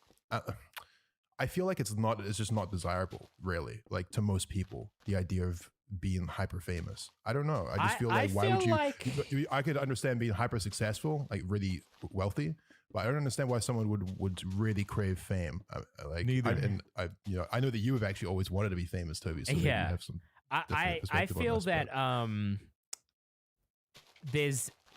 Speaker 1: I feel like it's just not desirable, really, like to most people, the idea of being hyper famous. I don't know. I just feel like why would you? I could understand being hyper successful, like really wealthy, but I don't understand why someone would really crave fame. Like
Speaker 3: Neither.
Speaker 1: I know that you have actually always wanted to be famous, Toby. So maybe you have some.
Speaker 2: I
Speaker 1: different perspective on
Speaker 2: feel
Speaker 1: this,
Speaker 2: that
Speaker 1: but-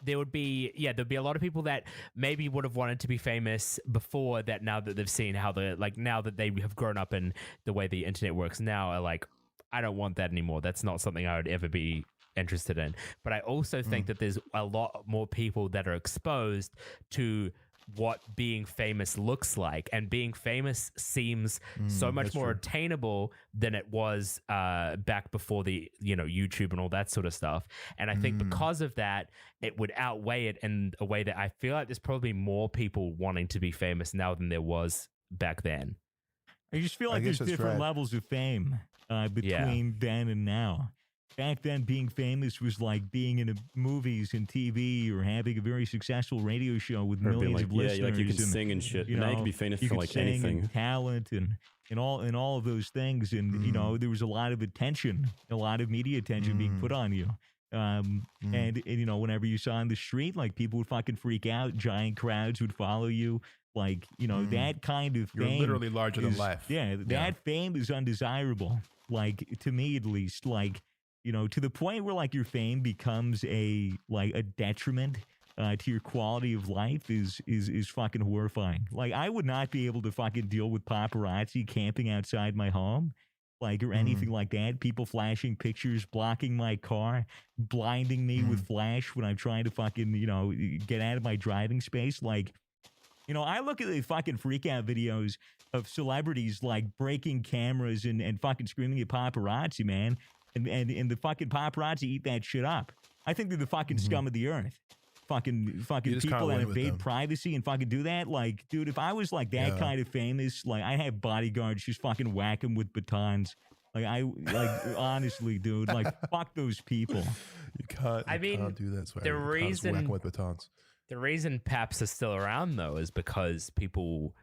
Speaker 2: there'd be a lot of people that maybe would have wanted to be famous before that. Now that they've seen how now that they have grown up in the way the internet works now, are like, I don't want that anymore. That's not something I would ever be interested in. But I also think that there's a lot more people that are exposed to what being famous looks like, and being famous seems so much
Speaker 1: that's
Speaker 2: more
Speaker 1: true.
Speaker 2: attainable than it was back before the YouTube and all that sort of stuff. And I think because of that, it would outweigh it in a way that I feel like there's probably more people wanting to be famous now than there was back then.
Speaker 3: I just feel
Speaker 1: I
Speaker 3: like
Speaker 1: guess
Speaker 3: there's
Speaker 1: that's
Speaker 3: different
Speaker 1: right.
Speaker 3: levels of fame between then and now. Back then, being famous was like being in movies and TV or having a very successful radio show with
Speaker 4: Or being
Speaker 3: millions
Speaker 4: like,
Speaker 3: of
Speaker 4: yeah,
Speaker 3: listeners.
Speaker 4: like you can
Speaker 3: and,
Speaker 4: sing and shit.
Speaker 3: you
Speaker 4: Now you
Speaker 3: know,
Speaker 4: can be famous
Speaker 3: you
Speaker 4: for
Speaker 3: could
Speaker 4: like
Speaker 3: sing
Speaker 4: anything.
Speaker 3: and talent and all of those things. And you know, there was a lot of attention, a lot of media attention being put on you. And you know, whenever you saw on the street, like people would fucking freak out. Giant crowds would follow you. Like, you know, that kind of
Speaker 1: You're
Speaker 3: fame
Speaker 1: literally larger than
Speaker 3: is-
Speaker 1: life.
Speaker 3: Yeah, that fame is undesirable. Like, to me at least, like, you know, to the point where like your fame becomes a detriment to your quality of life is fucking horrifying. Like, I would not be able to fucking deal with paparazzi camping outside my home, like, or anything like that. People flashing pictures, blocking my car, blinding me with flash when I'm trying to fucking, you know, get out of my driving space. Like, you know, I look at the fucking freak out videos of celebrities like breaking cameras and fucking screaming at paparazzi, man. And the fucking paparazzi eat that shit up. I think they're the fucking scum of the earth. Fucking
Speaker 1: just can't
Speaker 3: people that
Speaker 1: win with
Speaker 3: invade
Speaker 1: them.
Speaker 3: privacy and fucking do that. Like, dude, if I was like that kind of famous, like, I'd have bodyguards just fucking whack 'em with batons. Like, honestly, dude, like, fuck those people.
Speaker 1: You can't.
Speaker 2: I mean,
Speaker 1: can't do that. Swear.
Speaker 2: the
Speaker 1: You can't just whack
Speaker 2: reason-
Speaker 1: 'em with batons.
Speaker 2: The reason Paps are still around though is because people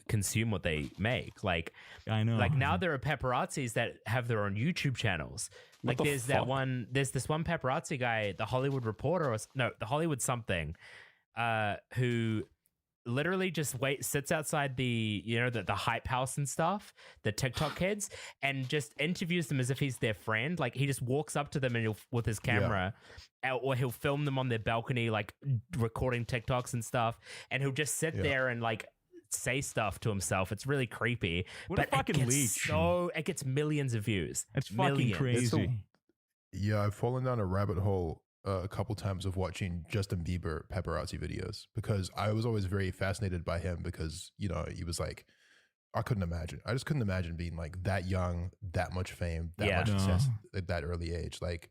Speaker 2: consume what they make. Like,
Speaker 3: I know.
Speaker 2: like now there are paparazzis that have their own YouTube channels. Like
Speaker 4: What the
Speaker 2: there's
Speaker 4: fuck?
Speaker 2: there's this one paparazzi guy, the Hollywood Reporter, the Hollywood something, who literally just sits outside the hype house and stuff, the TikTok kids, and just interviews them as if he's their friend. Like he just walks up to them and with his camera, or he'll film them on their balcony, like recording TikToks and stuff, and he'll just sit there and like say stuff to himself. It's really creepy.
Speaker 3: What a
Speaker 2: but
Speaker 3: fucking
Speaker 2: it gets
Speaker 3: leech.
Speaker 2: it gets millions of views.
Speaker 3: That's fucking
Speaker 2: Millions.
Speaker 3: crazy.
Speaker 1: Yeah, I've fallen down a rabbit hole a couple times of watching Justin Bieber paparazzi videos because I was always very fascinated by him because, you know, he was like, I just couldn't imagine being like that young, that much fame, that much success at that early age. Like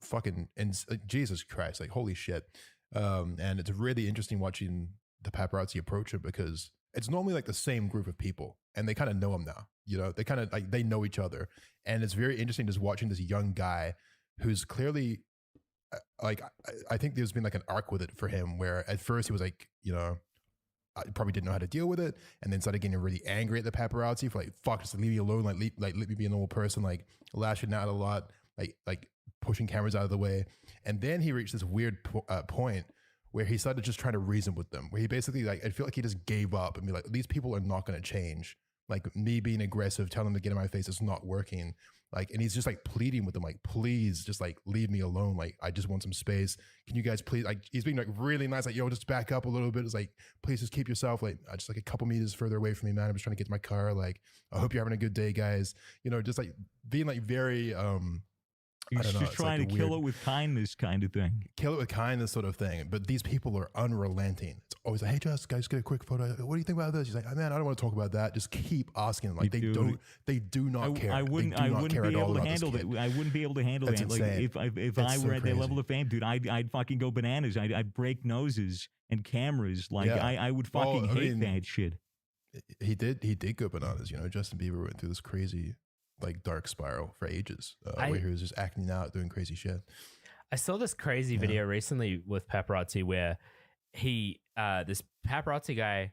Speaker 1: fucking, and Jesus Christ, like holy shit. And it's really interesting watching the paparazzi approach it because it's normally like the same group of people and they kind of know him now, you know, they kind of like, they know each other. And it's very interesting just watching this young guy who's clearly like, I think there's been like an arc with it for him where at first he was like, you know, I probably didn't know how to deal with it, and then started getting really angry at the paparazzi for like, fuck, just leave me alone, like let me be a normal person, like lashing out a lot, like pushing cameras out of the way. And then he reached this weird point where he started just trying to reason with them, where he basically like, I feel like he just gave up and be like, these people are not going to change. Like me being aggressive, telling them to get in my face, it's not working. Like, and he's just like pleading with them, like, please just like leave me alone. Like, I just want some space. Can you guys please, like, he's being like really nice. Like, yo, just back up a little bit. It's like, please just keep yourself like, just like a couple meters further away from me, man. I'm just trying to get to my car. Like, I hope you're having a good day, guys. You know, just like being like very,
Speaker 3: He's
Speaker 1: I don't know,
Speaker 3: just
Speaker 1: it's
Speaker 3: trying
Speaker 1: like
Speaker 3: to
Speaker 1: a
Speaker 3: kill
Speaker 1: weird-
Speaker 3: it with kindness kind of thing.
Speaker 1: kill it with kindness sort of thing. But these people are unrelenting. It's always like, hey, just guys, get a quick photo. What do you think about this? He's like, oh, man, I don't want to talk about that. Just keep asking them. Like they do not care.
Speaker 3: I wouldn't
Speaker 1: They do not care
Speaker 3: be
Speaker 1: at all
Speaker 3: able to
Speaker 1: about this
Speaker 3: handle
Speaker 1: kid.
Speaker 3: that. I wouldn't be able to handle
Speaker 1: That's
Speaker 3: that. Like
Speaker 1: insane.
Speaker 3: if
Speaker 1: It's
Speaker 3: I
Speaker 1: so
Speaker 3: were at that level
Speaker 1: crazy.
Speaker 3: of fame, dude, I'd fucking go bananas. I'd break noses and cameras. Like
Speaker 1: Yeah.
Speaker 3: I would
Speaker 1: Well,
Speaker 3: fucking
Speaker 1: I
Speaker 3: hate
Speaker 1: mean,
Speaker 3: that shit.
Speaker 1: He did go bananas. You know, Justin Bieber went through this crazy like dark spiral for ages where he was just acting out, doing crazy shit.
Speaker 2: I saw this crazy video recently with paparazzi where he this paparazzi guy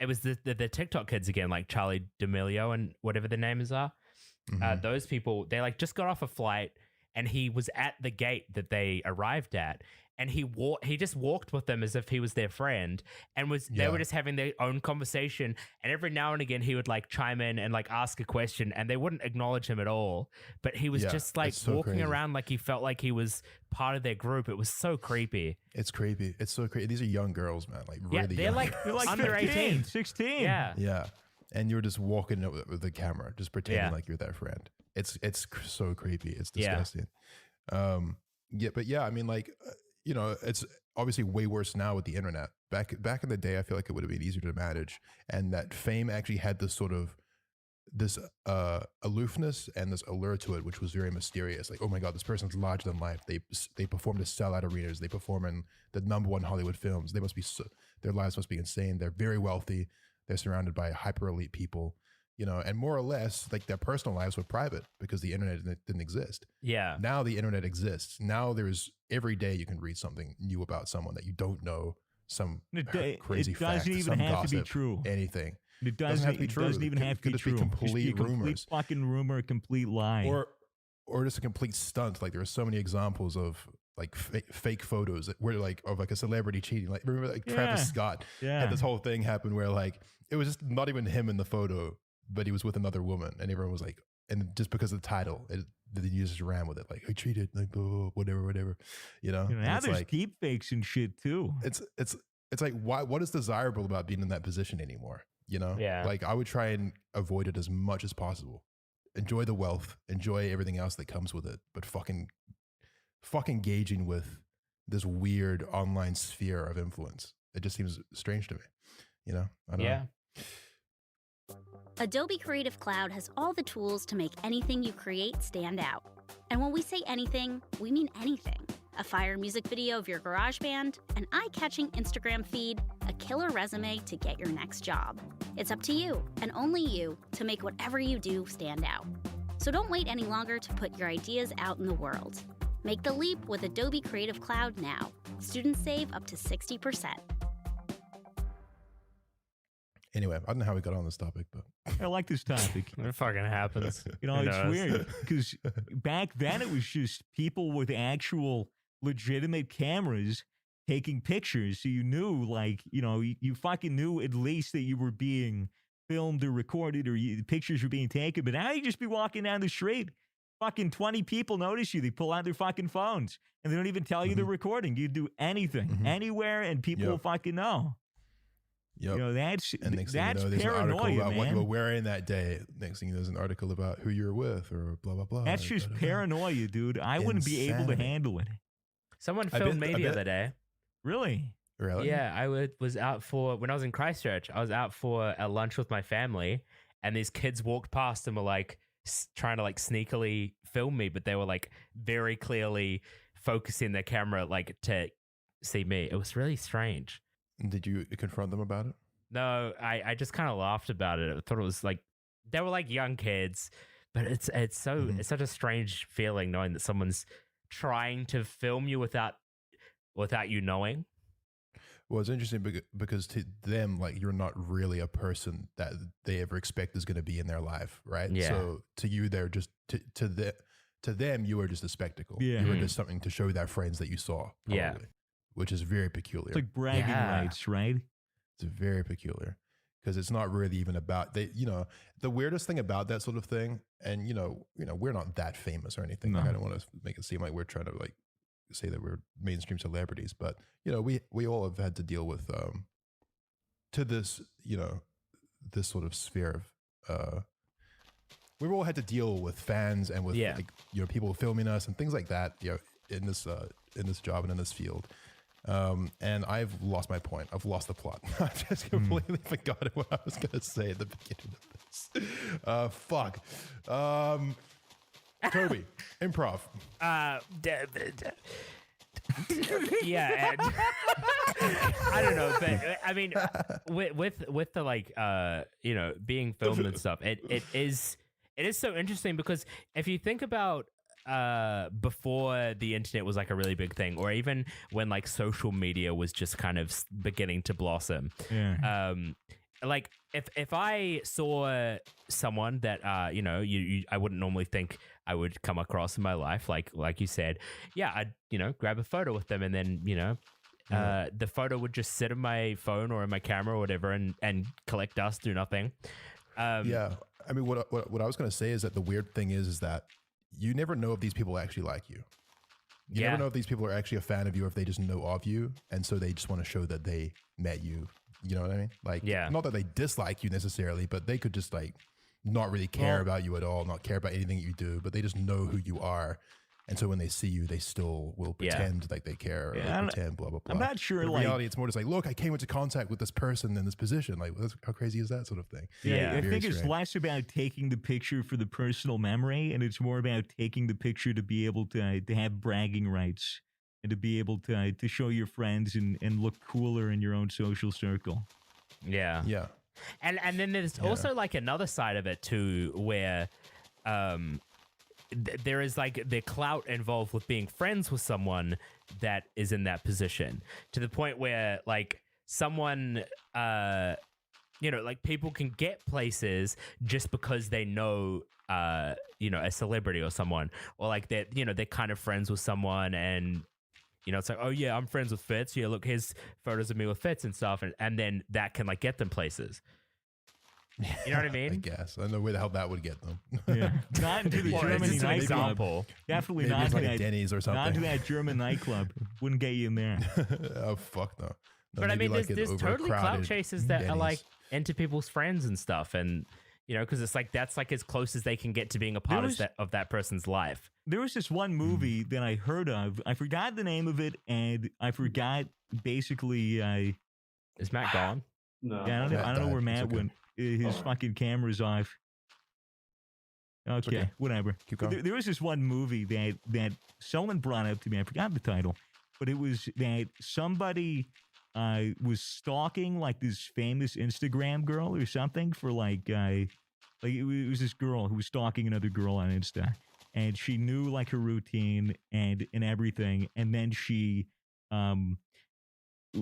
Speaker 2: it was the TikTok kids again, like Charlie D'Amelio and whatever their names are. Those people, they like just got off a flight and he was at the gate that they arrived at, and he just walked with them as if he was their friend, and they were just having their own conversation, and every now and again he would like chime in and like ask a question, and they wouldn't acknowledge him at all, but he was just like
Speaker 1: it's so
Speaker 2: walking
Speaker 1: crazy.
Speaker 2: around like he felt like he was part of their group. It was so creepy.
Speaker 1: It's creepy. It's so crazy. These are young girls, man. Like
Speaker 2: Yeah,
Speaker 1: really
Speaker 2: they're
Speaker 1: young.
Speaker 2: like,
Speaker 3: You're like
Speaker 2: under
Speaker 3: 15,
Speaker 2: 18.
Speaker 3: 16.
Speaker 2: Yeah.
Speaker 1: Yeah. And you're just walking with the camera, just pretending like you're that friend. It's so creepy. It's disgusting. But I mean, like, you know, it's obviously way worse now with the internet. Back in the day, I feel like it would have been easier to manage, and that fame actually had this sort of this aloofness and this allure to it, which was very mysterious. Like, oh my God, this person's larger than life. They perform to sellout arenas. They perform in the #1 Hollywood films. They must be their lives must be insane. They're very wealthy. They're surrounded by hyper elite people, you know, and more or less like their personal lives were private because the internet didn't exist.
Speaker 2: Yeah.
Speaker 1: Now the internet exists. Now there's every day you can read something new about someone that you don't know, some crazy
Speaker 3: it
Speaker 1: fact,
Speaker 3: doesn't even
Speaker 1: some
Speaker 3: have to be
Speaker 1: gossip,
Speaker 3: true.
Speaker 1: anything.
Speaker 3: It
Speaker 1: doesn't have to be true.
Speaker 3: doesn't even
Speaker 1: It
Speaker 3: have to
Speaker 1: could
Speaker 3: be
Speaker 1: just be
Speaker 3: true.
Speaker 1: complete rumors.
Speaker 3: Complete fucking rumor, a complete lie.
Speaker 1: Or just a complete stunt. Like there are so many examples of like fake photos where like of like a celebrity cheating. Like remember like Travis Scott had this whole thing happen where like it was just not even him in the photo, but he was with another woman, and everyone was like, and just because of the title, the users ran with it, like I cheated, like blah, blah, blah, whatever, you know.
Speaker 3: now
Speaker 1: it's
Speaker 3: there's
Speaker 1: like,
Speaker 3: deep fakes and shit too.
Speaker 1: It's like what is desirable about being in that position anymore? You know, like I would try and avoid it as much as possible. Enjoy the wealth, enjoy everything else that comes with it, but fucking engaging with this weird online sphere of influence. It just seems strange to me. You know, I don't know.
Speaker 6: Adobe Creative Cloud has all the tools to make anything you create stand out. And when we say anything, we mean anything. A fire music video of your garage band, an eye-catching Instagram feed, a killer resume to get your next job. It's up to you, and only you, to make whatever you do stand out. So don't wait any longer to put your ideas out in the world. Make the leap with Adobe Creative Cloud now. Students save up to 60%.
Speaker 1: Anyway, I don't know how we got on this topic, but
Speaker 3: I like this topic.
Speaker 2: It fucking happens.
Speaker 3: You know,
Speaker 2: Who
Speaker 3: it's
Speaker 2: knows?
Speaker 3: weird because back then it was just people with actual legitimate cameras taking pictures. So you knew, like, you know, you fucking knew at least that you were being filmed or recorded or the pictures were being taken. But now you just be walking down the street. Fucking 20 people notice you. They pull out their fucking phones and they don't even tell you they're recording. You do anything, anywhere, and people will fucking know.
Speaker 1: Yep.
Speaker 3: You know, that's
Speaker 1: And next thing you know, there's an article
Speaker 3: paranoia,
Speaker 1: about what you were
Speaker 3: man.
Speaker 1: wearing that day. Next thing you know, there's an article about who you're with or blah, blah, blah.
Speaker 3: That's just
Speaker 1: Da, da, da.
Speaker 3: paranoia, dude. I wouldn't be able to
Speaker 1: Insanity.
Speaker 3: handle it.
Speaker 2: Someone
Speaker 1: I
Speaker 2: filmed
Speaker 1: bet-
Speaker 2: me
Speaker 1: I
Speaker 2: the
Speaker 1: bet-
Speaker 2: other day.
Speaker 3: Really?
Speaker 1: Really?
Speaker 2: Yeah, was out for, when I was in Christchurch, I was out for a lunch with my family, and these kids walked past and were like trying to like sneakily film me, but they were like very clearly focusing their camera like to see me. It was really strange.
Speaker 1: Did you confront them about it?
Speaker 2: No, I just kind of laughed about it. I thought it was like, they were like young kids, but it's such a strange feeling knowing that someone's trying to film you without you knowing.
Speaker 1: Well, it's interesting because to them, like, you're not really a person that they ever expect is going to be in their life, right?
Speaker 2: Yeah.
Speaker 1: So to you, they're just to them, you were just a spectacle.
Speaker 3: Yeah.
Speaker 1: You were just something to show their friends that you saw. Probably,
Speaker 2: Yeah.
Speaker 1: which is very peculiar.
Speaker 3: It's like bragging
Speaker 2: Yeah.
Speaker 3: rights, right?
Speaker 1: It's very peculiar because it's not really even about they. You know, the weirdest thing about that sort of thing, and you know, we're not that famous or anything. Like,
Speaker 3: No.
Speaker 1: I don't want to make it seem like we're trying to like say that we're mainstream celebrities, but you know, we all have had to deal with to this, you know, this sort of sphere of we've all had to deal with fans and with
Speaker 2: Yeah.
Speaker 1: like, you know, people filming us and things like that, you know, in this job and in this field. And I've lost my point. I've lost the plot. I just completely forgot what I was going to say at the beginning of this. Fuck. Toby, improv.
Speaker 2: Yeah, and I don't know, but I mean, with the like, you know, being filmed and stuff, it is so interesting because if you think about before the internet was like a really big thing, or even when like social media was just kind of beginning to blossom,
Speaker 3: Yeah.
Speaker 2: like if I saw someone that you know, I wouldn't normally think I would come across in my life, like you said, yeah, I'd, you know, grab a photo with them, and then, you know, the photo would just sit in my phone or in my camera or whatever and collect dust, do nothing.
Speaker 1: Yeah. I mean, what I was going to say is that the weird thing is that you never know if these people actually like you. You
Speaker 2: Yeah.
Speaker 1: never know if these people are actually a fan of you or if they just know of you. And so they just want to show that they met you. You know what I mean? Like,
Speaker 2: Yeah.
Speaker 1: not that they dislike you necessarily, but they could just like not really care about you at all, not care about anything you do, but they just know who you are. And so when they see you, they still will
Speaker 2: Yeah.
Speaker 1: pretend like they care or
Speaker 3: Yeah,
Speaker 1: pretend blah, blah, blah.
Speaker 3: I'm not sure,
Speaker 1: But in
Speaker 3: like-
Speaker 1: reality, it's more just like, look, I came into contact with this person in this position. Like, how crazy is that sort of thing?
Speaker 2: Yeah.
Speaker 3: I
Speaker 1: Very
Speaker 3: think it's
Speaker 1: strange.
Speaker 3: less about taking the picture for the personal memory, and it's more about taking the picture to be able to have bragging rights and to be able to show your friends and look cooler in your own social circle.
Speaker 2: Yeah.
Speaker 1: Yeah.
Speaker 2: And then there's also like another side of it too, where there is like the clout involved with being friends with someone that is in that position, to the point where like someone you know, like people can get places just because they know you know, a celebrity or someone, or like they're, you know, they're kind of friends with someone, and you know, it's like, oh yeah, I'm friends with Fitz. Yeah, look, here's photos of me with Fitz and stuff, and then that can like get them places. You know what I mean?
Speaker 1: I guess. I don't know where the hell that would get them.
Speaker 3: Yeah, not into the
Speaker 2: Well, it's
Speaker 3: Germany
Speaker 2: just an
Speaker 3: nightclub.
Speaker 2: example.
Speaker 3: Definitely
Speaker 1: Maybe
Speaker 3: not
Speaker 1: it's
Speaker 3: to
Speaker 1: like a
Speaker 3: that.
Speaker 1: Denny's or
Speaker 3: Not
Speaker 1: something.
Speaker 3: to that German nightclub. Wouldn't get you in there.
Speaker 1: Oh, fuck no. No,
Speaker 2: But I
Speaker 1: maybe
Speaker 2: mean,
Speaker 1: like an
Speaker 2: there's totally clout
Speaker 1: overcrowded
Speaker 2: chasers that are like
Speaker 1: Denny's.
Speaker 2: into people's friends and stuff, and you know, because it's like that's like as close as they can get to being a part
Speaker 3: was-
Speaker 2: of that person's life.
Speaker 3: There was this one movie that I heard of. I forgot the name of it, and I forgot basically.
Speaker 2: Is Matt gone?
Speaker 4: No.
Speaker 3: Yeah, I don't
Speaker 1: Matt
Speaker 3: know where
Speaker 1: died.
Speaker 3: Matt
Speaker 1: It's okay.
Speaker 3: went. His fucking camera's off. Okay,
Speaker 1: okay.
Speaker 3: whatever.
Speaker 1: Keep
Speaker 3: But
Speaker 1: going.
Speaker 3: there was this one movie that someone brought up to me. I forgot the title, but it was that somebody was stalking like this famous Instagram girl or something for like it was this girl who was stalking another girl on Insta, and she knew like her routine and everything, and then she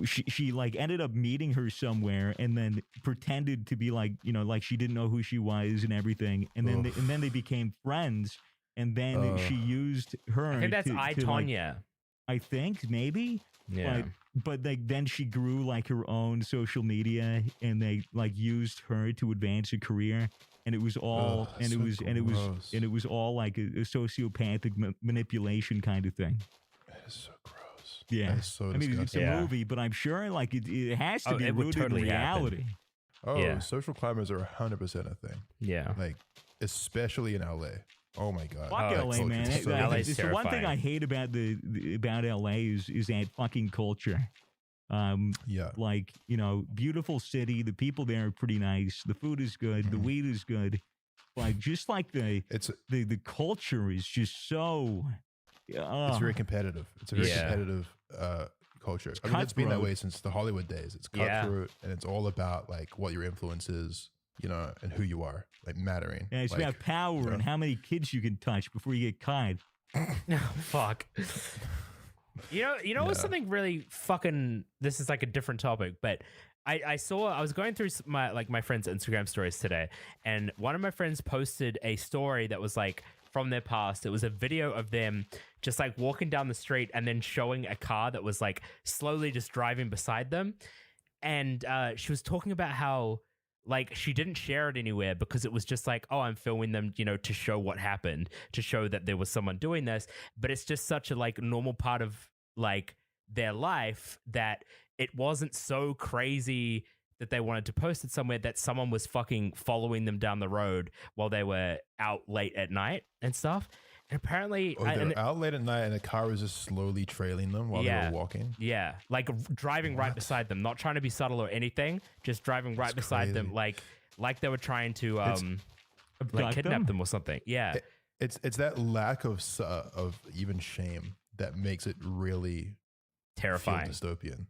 Speaker 3: she like ended up meeting her somewhere and then pretended to be like, you know, like she didn't know who she was and everything. And then they became friends. And then she used her.
Speaker 2: I think that's I, Tonya.
Speaker 3: Like, I think maybe.
Speaker 2: Yeah.
Speaker 3: But like then she grew like her own social media and they like used her to advance a career. And it was all it was all like a sociopathic manipulation kind of thing.
Speaker 1: That is so gross.
Speaker 3: Yeah.
Speaker 1: That is so
Speaker 3: I mean, it's
Speaker 1: disgusting.
Speaker 3: a movie, but I'm sure like it has to be
Speaker 2: it would
Speaker 3: rooted
Speaker 2: totally
Speaker 3: in reality.
Speaker 1: Oh,
Speaker 2: Yeah.
Speaker 1: social climbers are 100% a thing.
Speaker 2: Yeah.
Speaker 1: Like, especially in LA. Oh my god.
Speaker 3: Fuck
Speaker 2: Oh,
Speaker 3: LA,
Speaker 1: culture
Speaker 3: man.
Speaker 1: is so
Speaker 2: LA's
Speaker 3: It's the one thing
Speaker 2: terrifying.
Speaker 3: I hate about about LA is that fucking culture.
Speaker 1: Yeah.
Speaker 3: Like, you know, beautiful city. The people there are pretty nice. The food is good. The weed is good. Like, just like the culture is just so.
Speaker 1: It's very competitive. It's a very
Speaker 2: Yeah.
Speaker 1: competitive culture. I mean, it's been that
Speaker 3: cutthroat.
Speaker 1: way since the Hollywood days. It's
Speaker 2: Yeah.
Speaker 1: cutthroat, and it's all about like what your influence is, you know, and who you are, like mattering.
Speaker 3: Yeah, it's
Speaker 1: like,
Speaker 3: about power
Speaker 1: yeah.
Speaker 3: and how many kids you can touch before you get caught.
Speaker 2: Fuck. You know what's something really fucking, this is like a different topic, but I was going through my friend's Instagram stories today, and one of my friends posted a story that was like from their past. It was a video of them just like walking down the street and then showing a car that was like slowly just driving beside them. And she was talking about how like she didn't share it anywhere because it was just like, oh, I'm filming them, you know, to show what happened, to show that there was someone doing this. But it's just such a like normal part of like their life that it wasn't so crazy that they wanted to post it somewhere that someone was fucking following them down the road while they were out late at night and stuff. And apparently,
Speaker 1: they're out late at night and a car was just slowly trailing them while they were walking.
Speaker 2: Yeah, like driving right beside them, not trying to be subtle or anything, just driving right beside them, like they were trying to like kidnap them or something. Yeah,
Speaker 1: It's that lack of even shame that makes it really
Speaker 2: terrifying,
Speaker 1: feel dystopian.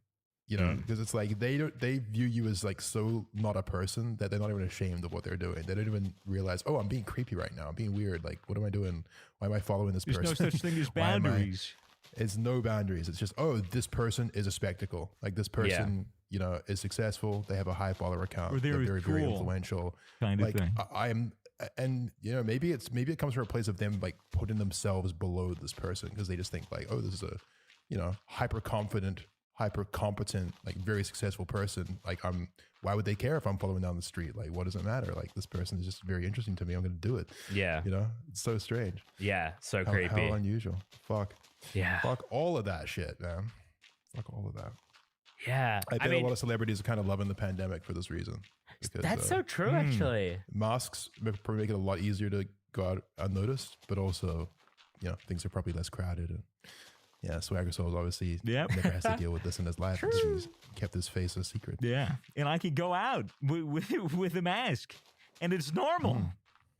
Speaker 1: You know, because it's like they view you as like so not a person that they're not even ashamed of what they're doing. They don't even realize, oh, I'm being creepy right now. I'm being weird. Like, what am I doing? Why am I following this person?
Speaker 3: There's no such thing as
Speaker 1: Why am I-
Speaker 3: boundaries.
Speaker 1: It's no boundaries. It's just, oh, this person is a spectacle. Like this person, you know, is successful. They have a high follower count.
Speaker 3: Or they're
Speaker 1: very, very
Speaker 3: cool.
Speaker 1: influential.
Speaker 3: Kind of
Speaker 1: Like
Speaker 3: thing.
Speaker 1: I'm, and you know, maybe it comes from a place of them like putting themselves below this person because they just think like, oh, this is a, you know, hyper confident, hyper competent, like very successful person. Like why would they care if I'm following down the street? Like, what does it matter? Like this person is just very interesting to me. I'm going to do it.
Speaker 2: Yeah,
Speaker 1: You know, it's so strange.
Speaker 2: yeah, so
Speaker 1: How
Speaker 2: creepy.
Speaker 1: unusual. Fuck.
Speaker 2: Yeah,
Speaker 1: Fuck all of that shit, man. Fuck all of that.
Speaker 2: yeah.
Speaker 1: I bet a lot of celebrities are kind of loving the pandemic for this reason. Because,
Speaker 2: That's so true, actually.
Speaker 1: masks probably make it a lot easier to go out unnoticed, but also, you know, things are probably less crowded. And yeah, Swagger Souls obviously never has to deal with this in his life. He's kept his face a secret.
Speaker 3: Yeah, and I could go out with a mask, and it's normal.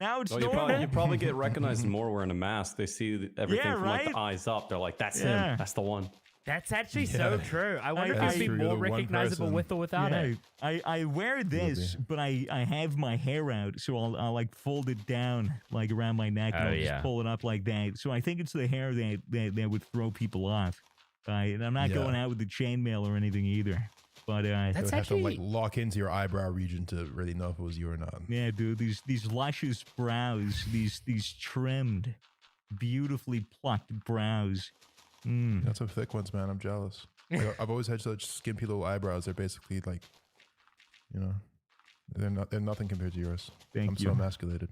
Speaker 3: Now it's normal.
Speaker 4: You probably get recognized more wearing a mask. They see everything from like the eyes up. They're like, that's him. That's the one.
Speaker 2: That's actually so true. I wonder if
Speaker 1: That's
Speaker 2: you'd be
Speaker 1: true.
Speaker 2: more
Speaker 1: You're the one
Speaker 2: recognizable
Speaker 1: person.
Speaker 2: with or without it.
Speaker 3: I wear this, but I have my hair out, so I'll like fold it down like around my neck and I'll just pull it up like that. So I think it's the hair that would throw people off. And I'm not going out with the chainmail or anything either. But
Speaker 1: They
Speaker 2: That's
Speaker 1: would have to
Speaker 2: actually
Speaker 1: like lock into your eyebrow region to really know if it was you or not.
Speaker 3: yeah, dude, these luscious brows, these trimmed, beautifully plucked brows.
Speaker 1: Got some thick ones, man. I'm jealous. Like, I've always had such skimpy little eyebrows. They're basically like, you know, they're nothing compared to yours.
Speaker 3: Thank
Speaker 1: I'm
Speaker 3: you.
Speaker 1: so emasculated.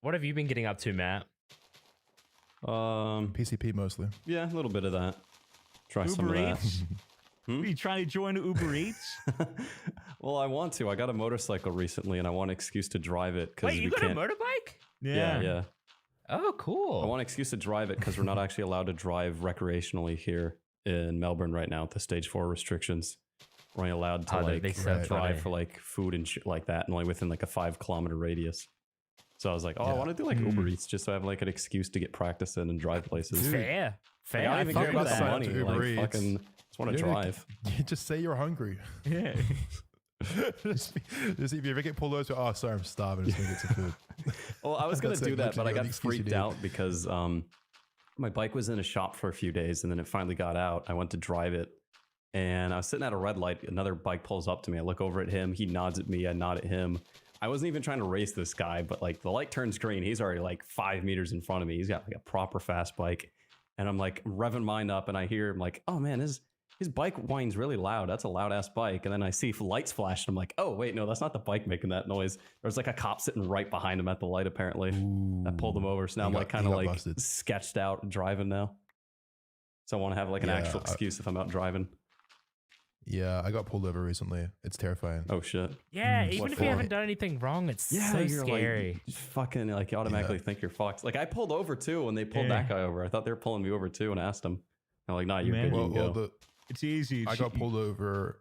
Speaker 2: What have you been getting up to, Matt?
Speaker 1: PCP mostly.
Speaker 4: Yeah, a little bit of that. Try some
Speaker 3: Uber
Speaker 4: of that.
Speaker 3: Eats? Are you trying to join Uber Eats?
Speaker 4: Well, I want to. I got a motorcycle recently, and I want an excuse to drive it.
Speaker 2: Wait, you got a motorbike?
Speaker 4: Yeah.
Speaker 2: Oh, cool.
Speaker 4: I want an excuse to drive it because we're not actually allowed to drive recreationally here in Melbourne right now with the stage 4 restrictions. We're only allowed to like drive for like food and shit like that, and only within like a 5-kilometer radius. So I was like, I want to do like Uber Eats just so I have like an excuse to get practice in and drive places.
Speaker 2: Fair.
Speaker 4: Like, I don't even care about the
Speaker 1: that.
Speaker 4: money.
Speaker 1: Uber
Speaker 4: Like,
Speaker 1: Eats.
Speaker 4: fucking just want to drive.
Speaker 1: You just say you're hungry.
Speaker 3: Yeah.
Speaker 1: just if you ever get pulled over, to, oh, sorry, I'm starving. Just gonna get some food.
Speaker 4: Well, I was going to
Speaker 1: That's
Speaker 4: do
Speaker 1: it.
Speaker 4: that, but I
Speaker 1: Literally
Speaker 4: got
Speaker 1: the excuse you
Speaker 4: freaked
Speaker 1: need.
Speaker 4: out because my bike was in a shop for a few days and then it finally got out. I went to drive it And I was sitting at a red light. Another bike pulls up to me. I look over at him. He nods at me. I nod at him. I wasn't even trying to race this guy, but like the light turns green. He's already like 5 meters in front of me. He's got like a proper fast bike. And I'm like revving mine up, and I hear him like, oh man, his bike whines really loud. That's a loud ass bike. And then I see lights flash, and I'm like, oh wait, no, that's not the bike making that noise. There's like a cop sitting right behind him at the light, apparently. I pulled him over. So now I'm like kind of like busted. Sketched out driving now. So I want to have like an actual excuse if I'm out driving.
Speaker 1: Yeah, I got pulled over recently. It's terrifying.
Speaker 4: Oh shit.
Speaker 2: Yeah, even if you haven't done anything wrong, it's so scary.
Speaker 4: Like, fucking like you automatically think you're fucked. Like I pulled over too when they pulled that guy over. I thought they were pulling me over too, and asked him. I'm like, nah, you're good. You can go.
Speaker 3: It's easy.
Speaker 1: I got pulled over.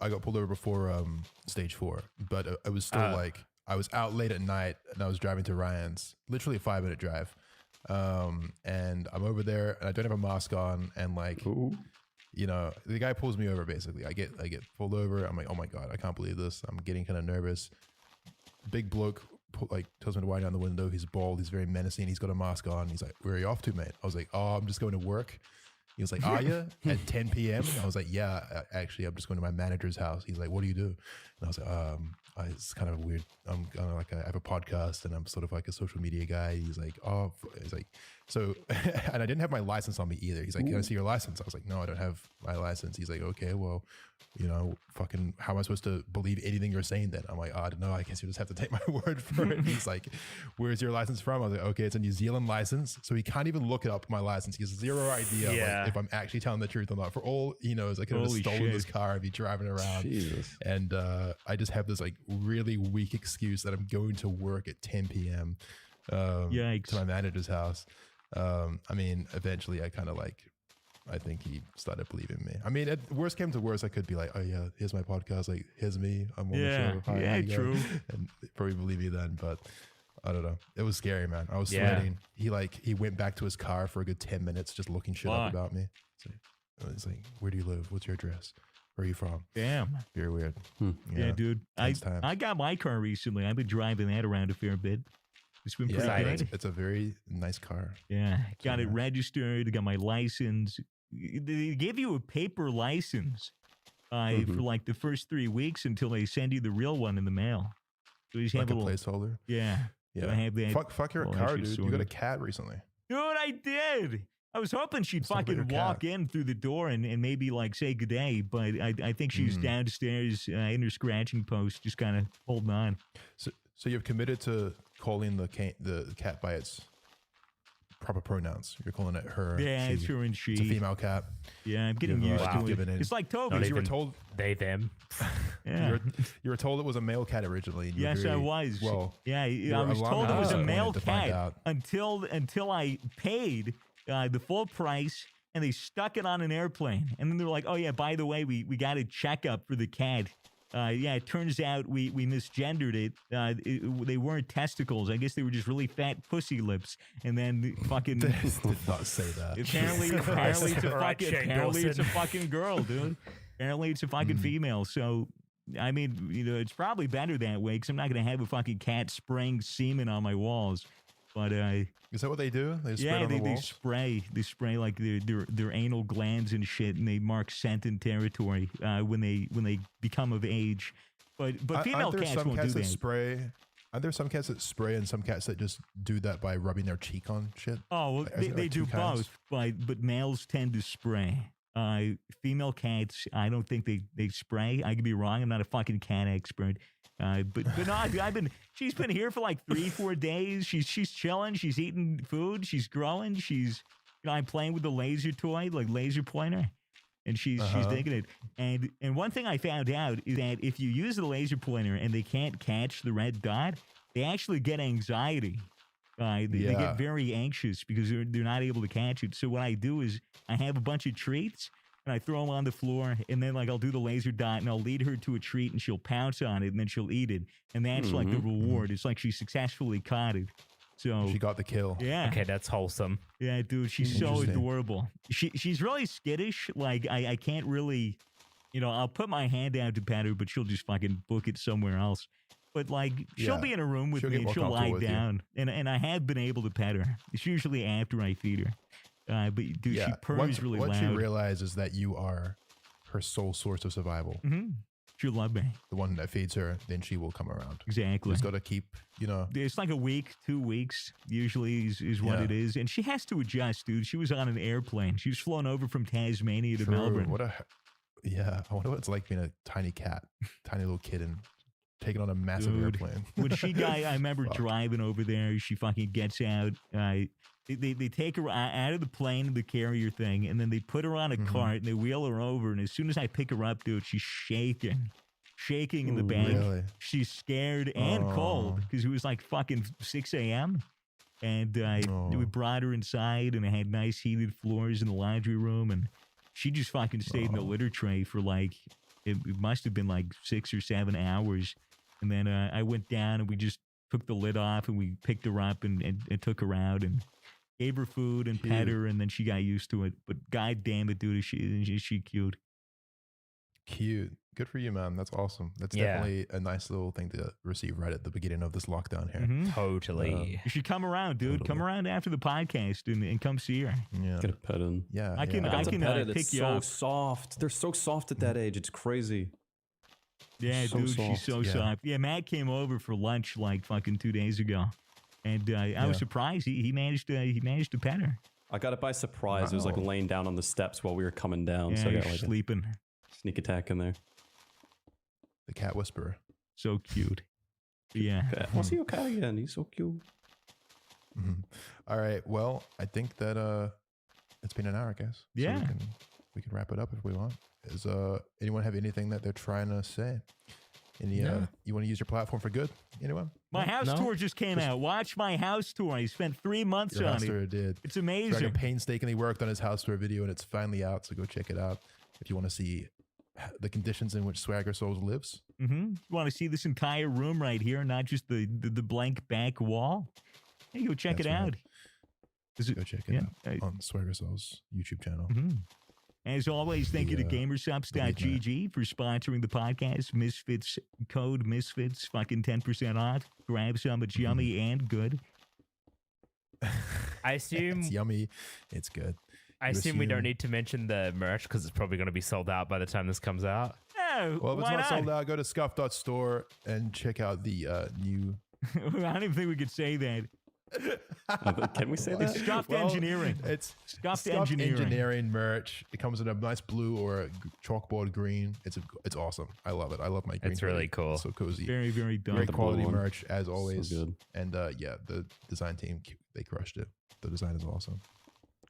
Speaker 1: I got pulled over before stage 4, but I was still like I was out late at night and I was driving to Ryan's, literally a 5-minute drive, and I'm over there and I don't have a mask on, and like. Ooh. You know, the guy pulls me over basically. I get pulled over. I'm like, oh my God, I can't believe this. I'm getting kind of nervous. Big bloke like tells me to wind down the window. He's bald. He's very menacing. He's got a mask on. He's like, where are you off to, mate? I was like, oh, I'm just going to work. He was like, are you? At 10 p.m.? I was like, yeah, actually, I'm just going to my manager's house. He's like, what do you do? And I was like, it's kind of weird. I'm kind of like, I have a podcast and I'm sort of like a social media guy. He's like, so, and I didn't have my license on me either. He's like, can I see your license? I was like, no, I don't have my license. He's like, okay, well, you know, fucking, how am I supposed to believe anything you're saying then? I'm like, I don't know. I guess you just have to take my word for it. He's like, where's your license from? I was like, okay, it's a New Zealand license. So he can't even look it up my license. He has zero idea like, if I'm actually telling the truth or not. For all he knows, I could have just stolen this car and be driving around. Jesus. And I just have this like really weak excuse that I'm going to work at 10 p.m. To my manager's house. I mean, eventually I kind of like, I think he started believing me. I mean, at worst came to worst, I could be like, oh yeah, here's my podcast. Like, here's me. I'm on the show. Hi, true. And probably believe me then, but I don't know. It was scary, man. I was sweating. He went back to his car for a good 10 minutes just looking shit up about me. It's like, where do you live? What's your address? Where are you from? Damn. Very weird.
Speaker 3: Yeah, dude. I got my car recently. I've been driving that around a fair bit. It's been pretty good.
Speaker 1: It's a very nice car.
Speaker 3: Yeah. Got it registered. Got my license. They give you a paper license for like the first 3 weeks until they send you the real one in the mail. So you just
Speaker 1: have a placeholder? Yeah.
Speaker 3: Yeah. So I have that.
Speaker 1: Fuck your car, dude. You got a cat recently.
Speaker 3: Dude, I did. I was hoping she'd fucking walk in through the door and maybe like say good day, but I think she's downstairs in her scratching post, just kind of holding on.
Speaker 1: So you've committed to calling the cat by its proper pronouns. You're calling it her.
Speaker 3: Yeah, it's her and she.
Speaker 1: It's a female cat.
Speaker 3: Yeah, I'm getting used to it. It's like Toby.
Speaker 1: You were told
Speaker 2: they them.
Speaker 1: Yeah. You were told it was a male cat originally.
Speaker 3: Yes, I was. Well, yeah, I was told it was a male cat until I paid the full price, and they stuck it on an airplane. And then they're like, oh yeah, by the way, we got a checkup for the cat. It turns out we misgendered it. They weren't testicles. I guess they were just really fat pussy lips. And then fucking
Speaker 1: did not say that.
Speaker 3: Apparently it's a fucking girl, dude. Apparently it's a fucking female. So I mean, you know, it's probably better that way because I'm not gonna have a fucking cat spraying semen on my walls. But
Speaker 1: is that what they do? They spray on the walls?
Speaker 3: They spray like their anal glands and shit, and they mark scent and territory when they become of age. But female cats won't do that.
Speaker 1: Are there some cats that spray and some cats that just do that by rubbing their cheek on shit?
Speaker 3: Oh, well, they do both, but males tend to spray. Female cats, I don't think they spray. I could be wrong. I'm not a fucking cat expert. But no, she's been here for like 3-4 days. She's chilling. She's eating food. She's growing. I'm playing with the laser toy, like laser pointer, and she's digging it. And one thing I found out is that if you use the laser pointer and they can't catch the red dot, they actually get anxiety. They get very anxious because they're not able to catch it. So what I do is I have a bunch of treats. And I throw them on the floor, and then like I'll do the laser dot, and I'll lead her to a treat, and she'll pounce on it, and then she'll eat it, and that's like the reward. It's like she successfully caught it. So
Speaker 1: she got the kill.
Speaker 3: Yeah.
Speaker 2: Okay, that's wholesome.
Speaker 3: Yeah, dude, she's so adorable. She's really skittish. Like I can't really, I'll put my hand out to pet her, but she'll just fucking book it somewhere else. But like she'll be in a room with me, and she'll lie down, and I have been able to pet her. It's usually after I feed her. But dude, she purrs really loud.
Speaker 1: What she realizes that you are her sole source of survival.
Speaker 3: She'll love me.
Speaker 1: The one that feeds her, then she will come around.
Speaker 3: Exactly.
Speaker 1: Just got to keep, you know.
Speaker 3: It's like a week, 2 weeks usually is what it is. And she has to adjust, dude. She was on an airplane. She was flown over from Tasmania to Melbourne.
Speaker 1: I wonder what it's like being a tiny cat, tiny little kid, and taking on a massive airplane.
Speaker 3: When I remember driving over there, she fucking gets out. They take her out of the plane, the carrier thing, and then they put her on a cart and they wheel her over. And as soon as I pick her up, dude, she's shaking in the back. Really? She's scared and cold because it was like fucking 6 a.m. And we brought her inside, and it had nice heated floors in the laundry room. And she just fucking stayed in the litter tray for like, it must have been like 6 or 7 hours. And then I went down and we just took the lid off and we picked her up and took her out and gave her food and pet her, and then she got used to it. But god damn it, dude, is she cute.
Speaker 1: Cute. Good for you, man. That's awesome. That's definitely a nice little thing to receive right at the beginning of this lockdown here.
Speaker 2: Totally.
Speaker 3: You should come around, dude. Totally. Come around after the podcast and come see her.
Speaker 1: Yeah.
Speaker 4: Get a pet in.
Speaker 1: Yeah.
Speaker 3: I can pick you up.
Speaker 4: So soft. They're so soft at that age. It's crazy.
Speaker 3: Yeah, dude, she's so soft. Yeah, Matt came over for lunch like fucking 2 days ago. And I was surprised he managed to pet her.
Speaker 4: I got it by surprise. It was like laying down on the steps while we were coming down.
Speaker 3: Yeah,
Speaker 4: so I got like
Speaker 3: sleeping.
Speaker 4: Sneak attack in there.
Speaker 1: The cat whisperer.
Speaker 3: So cute. Yeah.
Speaker 4: I'll see your cat again. He's so cute.
Speaker 1: All right. Well, I think that it's been an hour, guys.
Speaker 3: Yeah.
Speaker 1: So we can wrap it up if we want. Does anyone have anything that they're trying to say? You want to use your platform for good? Anyone?
Speaker 3: My house tour just came out. Watch my house tour. I spent 3 months on it.
Speaker 1: House tour did.
Speaker 3: It's amazing.
Speaker 1: Dragon painstakingly worked on his house tour video, and it's finally out. So go check it out if you want to see the conditions in which Swagger Souls lives.
Speaker 3: You want to see this entire room right here, not just the blank back wall? Hey, go check it out.
Speaker 1: Go check it out on Swagger Souls YouTube channel.
Speaker 3: As always, thank you to Gamershops.gg for sponsoring the podcast. Misfits, code Misfits, fucking 10% off. Grab some, it's yummy and good.
Speaker 2: I assume
Speaker 1: it's yummy. It's good.
Speaker 2: I assume we don't need to mention the merch because it's probably going to be sold out by the time this comes out.
Speaker 3: No,
Speaker 1: well, if it's not sold out, go to scuff.store and check out the new.
Speaker 3: I don't even think we could say that.
Speaker 4: Can we say that?
Speaker 3: It's scuffed engineering.
Speaker 1: It's
Speaker 3: scuffed
Speaker 1: engineering merch. It comes in a nice blue or a chalkboard green. It's awesome. I love it. I love my green.
Speaker 2: It's really cool.
Speaker 1: So cozy.
Speaker 3: Very, very dope.
Speaker 1: Great quality merch as always.
Speaker 4: So good.
Speaker 1: And the design team, they crushed it. The design is awesome.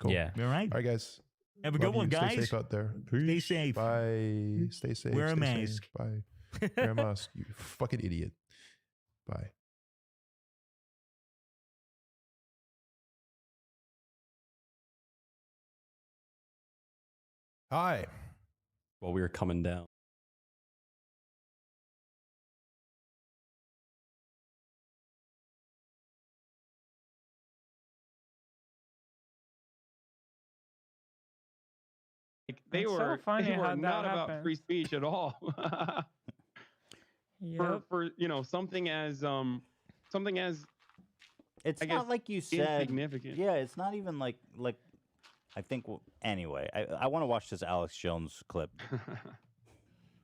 Speaker 1: Cool.
Speaker 3: Yeah. All right.
Speaker 1: All right, guys.
Speaker 3: Have a good one, guys.
Speaker 1: Stay safe out there.
Speaker 3: Stay safe.
Speaker 1: Bye. Stay safe.
Speaker 3: Wear a mask.
Speaker 1: Bye. Wear a mask. You fucking idiot. Bye. Hi.
Speaker 4: While we were coming down.
Speaker 7: They were not about free speech at all. For something as
Speaker 8: it's not like you said insignificant. Yeah, it's not even like I think anyway. I want to watch this Alex Jones clip.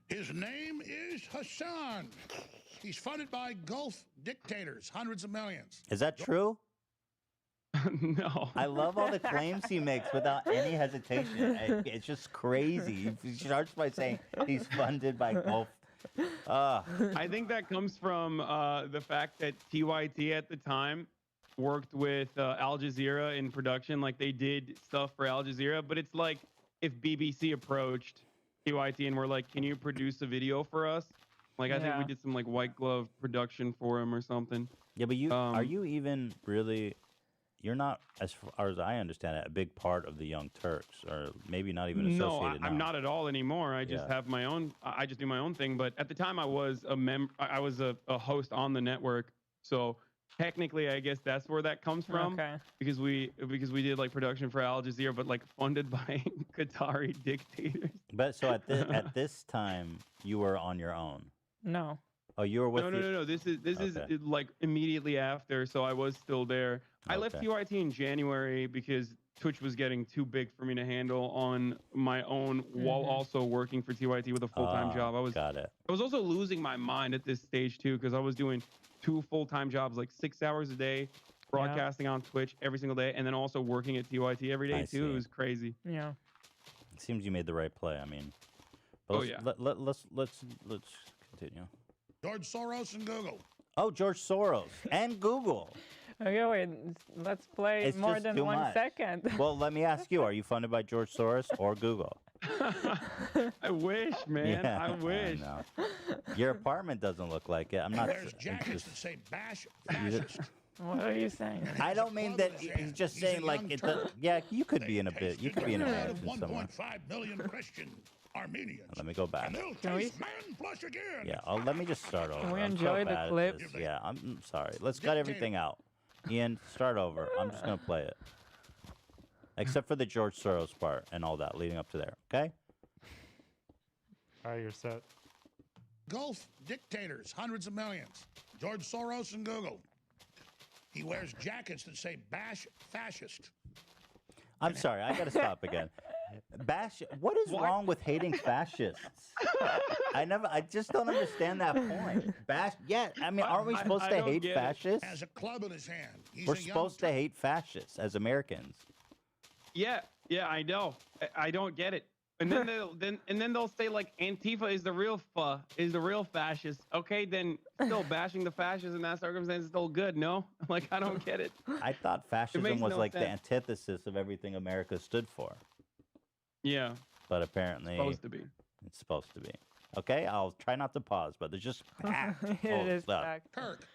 Speaker 9: His name is Hassan. He's funded by Gulf dictators, hundreds of millions.
Speaker 8: Is that true?
Speaker 7: No.
Speaker 8: I love all the claims he makes without any hesitation. It's just crazy. He starts by saying he's funded by Gulf.
Speaker 7: I think that comes from the fact that TYT at the time worked with Al Jazeera in production. Like they did stuff for Al Jazeera, but it's like if BBC approached TYT and were like, "Can you produce a video for us?" Like I think we did some like white glove production for him or something.
Speaker 8: Yeah, but are you even really? You're not, as far as I understand it, a big part of the Young Turks, or maybe not even associated.
Speaker 7: No, I'm not at all anymore. I just have my own. I just do my own thing. But at the time, I was a host on the network. So technically, I guess that's where that comes from. Okay. Because we did like production for Al Jazeera, but like funded by Qatari dictators.
Speaker 8: But so at this time, you were on your own.
Speaker 10: No.
Speaker 8: Oh, you were with.
Speaker 7: No. This is like immediately after. So I was still there. I left TYT in January because Twitch was getting too big for me to handle on my own while also working for TYT with a full-time job. I was also losing my mind at this stage too, because I was doing 2 full-time jobs, like 6 hours a day, broadcasting on Twitch every single day, and then also working at TYT every day too. It was crazy.
Speaker 2: Yeah.
Speaker 8: It seems you made the right play. I mean, but let's continue.
Speaker 9: George Soros and Google.
Speaker 8: Oh, George Soros and Google.
Speaker 10: Okay, wait. Let's play
Speaker 8: It's
Speaker 10: more
Speaker 8: just
Speaker 10: than
Speaker 8: too
Speaker 10: 1
Speaker 8: much.
Speaker 10: second.
Speaker 8: Well, let me ask you: are you funded by George Soros or Google?
Speaker 7: I wish, man.
Speaker 8: Yeah,
Speaker 7: I wish.
Speaker 8: know. Your apartment doesn't look like it. I'm not.
Speaker 9: There's jackets that say bash fascist.
Speaker 10: What are you saying?
Speaker 8: I don't mean that. He's just saying like it. Yeah, you could be in a bit. You could be in a bit somewhere.
Speaker 9: 1.5 million Christian Armenians.
Speaker 8: Let me go back.
Speaker 9: And they'll
Speaker 10: Can
Speaker 9: taste man flesh again.
Speaker 8: Yeah, let me just start over.
Speaker 10: Can we
Speaker 8: I'm
Speaker 10: enjoy
Speaker 8: so
Speaker 10: the
Speaker 8: bad at
Speaker 10: clip?
Speaker 8: this. Yeah, I'm sorry. Let's cut everything out. Ian, start over. I'm just gonna play it, except for the George Soros part and all that leading up to there. Okay.
Speaker 11: All right, you're set.
Speaker 9: Gulf dictators, hundreds of millions. George Soros and Google. He wears jackets that say bash fascist.
Speaker 8: I'm sorry. I gotta stop again. Bash. What is wrong with hating fascists? I just don't understand that point. Bash. Yeah. I mean, aren't we supposed to hate fascists?
Speaker 9: Has a club in his hand.
Speaker 8: We're supposed to hate fascists as Americans.
Speaker 7: Yeah, I know. I don't get it. And then they'll say like Antifa is the real fascist. Okay, then still bashing the fascists in that circumstance is still good. No, like I don't get it.
Speaker 8: I thought fascism was
Speaker 7: no
Speaker 8: like the
Speaker 7: sense.
Speaker 8: antithesis of everything America stood for.
Speaker 7: Yeah,
Speaker 8: but apparently
Speaker 7: supposed to be.
Speaker 8: It's supposed to be. Okay, I'll try not to pause, but there's just
Speaker 9: Kirk.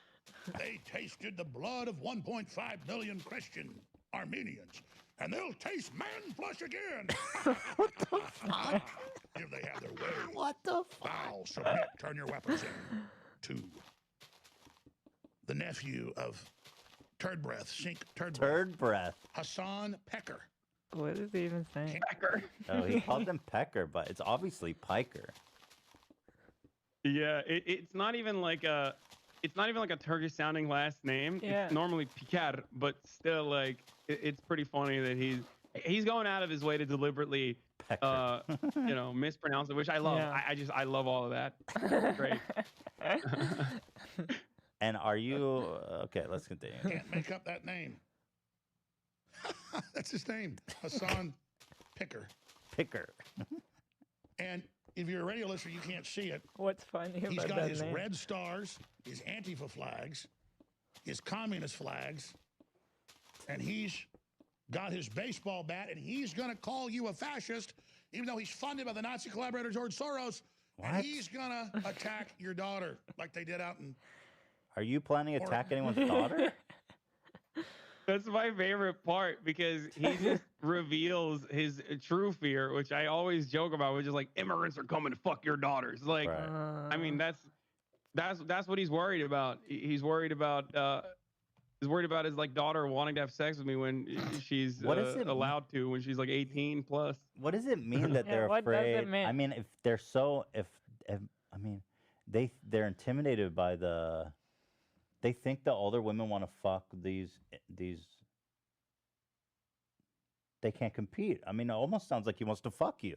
Speaker 9: They tasted the blood of 1.5 million Christian Armenians, and they'll taste man flesh again. What the fuck? If they have their way.
Speaker 8: What the fuck?
Speaker 9: Bow, submit, turn your weapons in. 2. The nephew of Turd Breath, Sink Turd Breath.
Speaker 8: Turd Breath.
Speaker 9: Hassan Pecker.
Speaker 10: What is he even saying?
Speaker 7: Pecker.
Speaker 8: Oh, he called him Pecker, but it's obviously Piker.
Speaker 7: Yeah, it's not even like a Turkish sounding last name.
Speaker 10: Yeah.
Speaker 7: It's normally Piker, but still like it's pretty funny that he's going out of his way to deliberately mispronounce it, which I love.
Speaker 10: Yeah.
Speaker 7: I love all of that. Great.
Speaker 8: And are you okay? Let's continue.
Speaker 9: Can't make up that name. That's his name, Hassan Picker.
Speaker 8: Picker.
Speaker 9: And if you're a radio listener, you can't see it.
Speaker 10: What's funny about
Speaker 9: He's got
Speaker 10: that
Speaker 9: his
Speaker 10: name?
Speaker 9: red stars, his Antifa flags, his communist flags, and he's got his baseball bat, and he's going to call you a fascist, even though he's funded by the Nazi collaborator George Soros.
Speaker 8: What?
Speaker 9: And he's going to attack your daughter like they did out in...
Speaker 8: Are you planning to attack anyone's daughter?
Speaker 7: That's my favorite part because he just reveals his true fear, which I always joke about, which is like immigrants are coming to fuck your daughters. Like,
Speaker 8: Right.
Speaker 7: I mean, that's what he's worried about. He's worried about his like daughter wanting to have sex with me when she's allowed to, when she's like 18 plus.
Speaker 8: What does it mean that they're
Speaker 10: what does
Speaker 8: afraid?
Speaker 10: it mean?
Speaker 8: I mean, if they're so, if I mean, they're intimidated by the. They think the older women want to fuck these. They can't compete. I mean, it almost sounds like he wants to fuck you.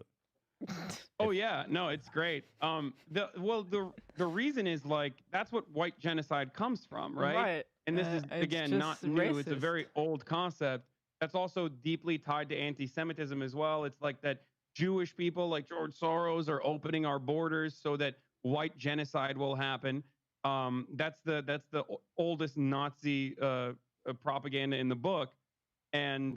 Speaker 7: Oh yeah, no, it's great. The reason is like that's what white genocide comes from, right?
Speaker 10: Right.
Speaker 7: And this is
Speaker 10: It's
Speaker 7: again
Speaker 10: just
Speaker 7: not new. It's a
Speaker 10: racist.
Speaker 7: very old concept. That's also deeply tied to anti-Semitism as well. It's like that Jewish people like George Soros are opening our borders so that white genocide will happen. That's the oldest Nazi propaganda in the book, and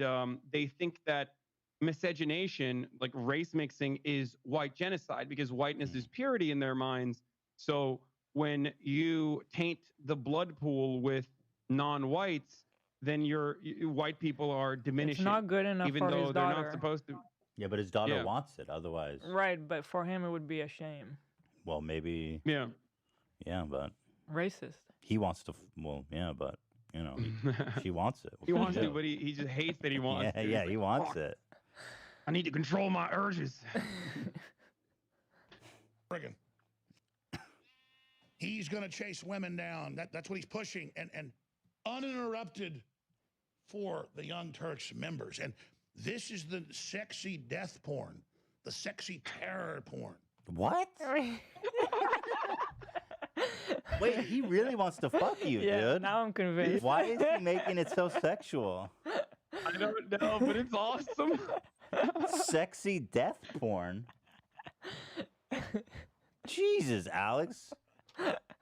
Speaker 7: they think that miscegenation, like race mixing, is white genocide because whiteness is purity in their minds. So when you taint the blood pool with non-whites, then white people are diminishing.
Speaker 10: It's not good enough
Speaker 7: even
Speaker 10: for
Speaker 7: though
Speaker 10: his
Speaker 7: they're
Speaker 10: daughter.
Speaker 7: not supposed to.
Speaker 8: Yeah, but his daughter
Speaker 7: Yeah.
Speaker 8: wants it. Otherwise,
Speaker 10: Right, but for him it would be a shame.
Speaker 8: well, maybe.
Speaker 7: Yeah.
Speaker 8: Yeah, but
Speaker 10: Racist.
Speaker 8: he wants to. Well, yeah, but you know, she wants it. What
Speaker 7: He
Speaker 8: can
Speaker 7: wants
Speaker 8: you
Speaker 7: to,
Speaker 8: do?
Speaker 7: but he just hates that he wants
Speaker 8: Yeah,
Speaker 7: to.
Speaker 8: yeah,
Speaker 7: He's
Speaker 8: he
Speaker 7: like,
Speaker 8: wants
Speaker 7: "Fuck,
Speaker 8: it.
Speaker 7: I need to control my urges.
Speaker 9: Friggin'. He's going to chase women down. That's what he's pushing. And uninterrupted for the Young Turks members. And This is the sexy death porn, the sexy terror porn.
Speaker 8: What? Wait, he really wants to fuck you,
Speaker 10: Yeah,
Speaker 8: dude.
Speaker 10: now I'm convinced.
Speaker 8: Why is he making it so sexual?
Speaker 7: I don't know, but it's awesome.
Speaker 8: Sexy death porn. Jesus, Alex.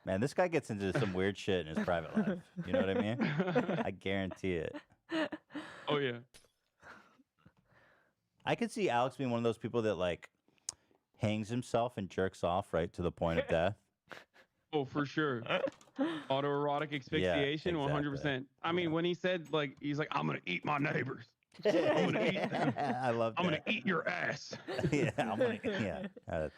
Speaker 8: Man, this guy gets into some weird shit in his private life. You know what I mean? I guarantee it.
Speaker 7: Oh yeah.
Speaker 8: I could see Alex being one of those people that like hangs himself and jerks off right to the point of death.
Speaker 7: Oh, for sure. Autoerotic asphyxiation,
Speaker 8: exactly.
Speaker 7: 100%. I mean, when he said, like, he's like, I'm going to eat my neighbors. I'm going to eat them.
Speaker 8: I love that.
Speaker 7: I'm going to eat your ass.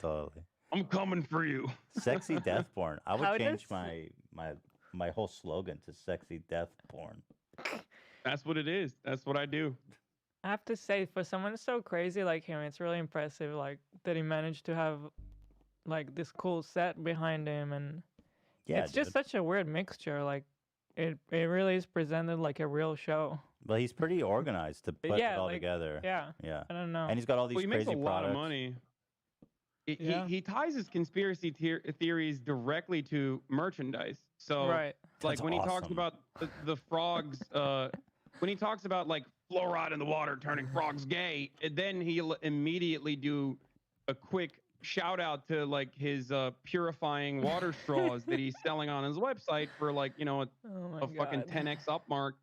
Speaker 8: Totally.
Speaker 7: I'm coming for you.
Speaker 8: Sexy death porn. I would
Speaker 10: How
Speaker 8: change
Speaker 10: does-
Speaker 8: my whole slogan to sexy death porn.
Speaker 7: That's what it is. That's what I do.
Speaker 10: I have to say, for someone so crazy like him, it's really impressive. Like that he managed to have like this cool set behind him, and
Speaker 8: Yeah,
Speaker 10: it's just such a weird mixture. Like it really is presented like a real show.
Speaker 8: Well, he's pretty organized to put
Speaker 10: Yeah,
Speaker 8: it all
Speaker 10: like,
Speaker 8: together.
Speaker 10: Yeah,
Speaker 8: Yeah.
Speaker 10: I don't know.
Speaker 8: And he's got all these
Speaker 7: Well, he makes
Speaker 8: crazy
Speaker 7: a lot
Speaker 8: products.
Speaker 7: of money.
Speaker 10: Yeah.
Speaker 7: He ties his conspiracy theories directly to merchandise. So,
Speaker 10: Right.
Speaker 7: like
Speaker 8: That's
Speaker 7: when he talks
Speaker 8: awesome.
Speaker 7: about the frogs, when he talks about like fluoride in the water turning frogs gay, and then he'll immediately do a quick shout out to like his purifying water straws that he's selling on his website for like, you know,
Speaker 10: Oh my
Speaker 7: a fucking
Speaker 10: God.
Speaker 7: 10x upmark.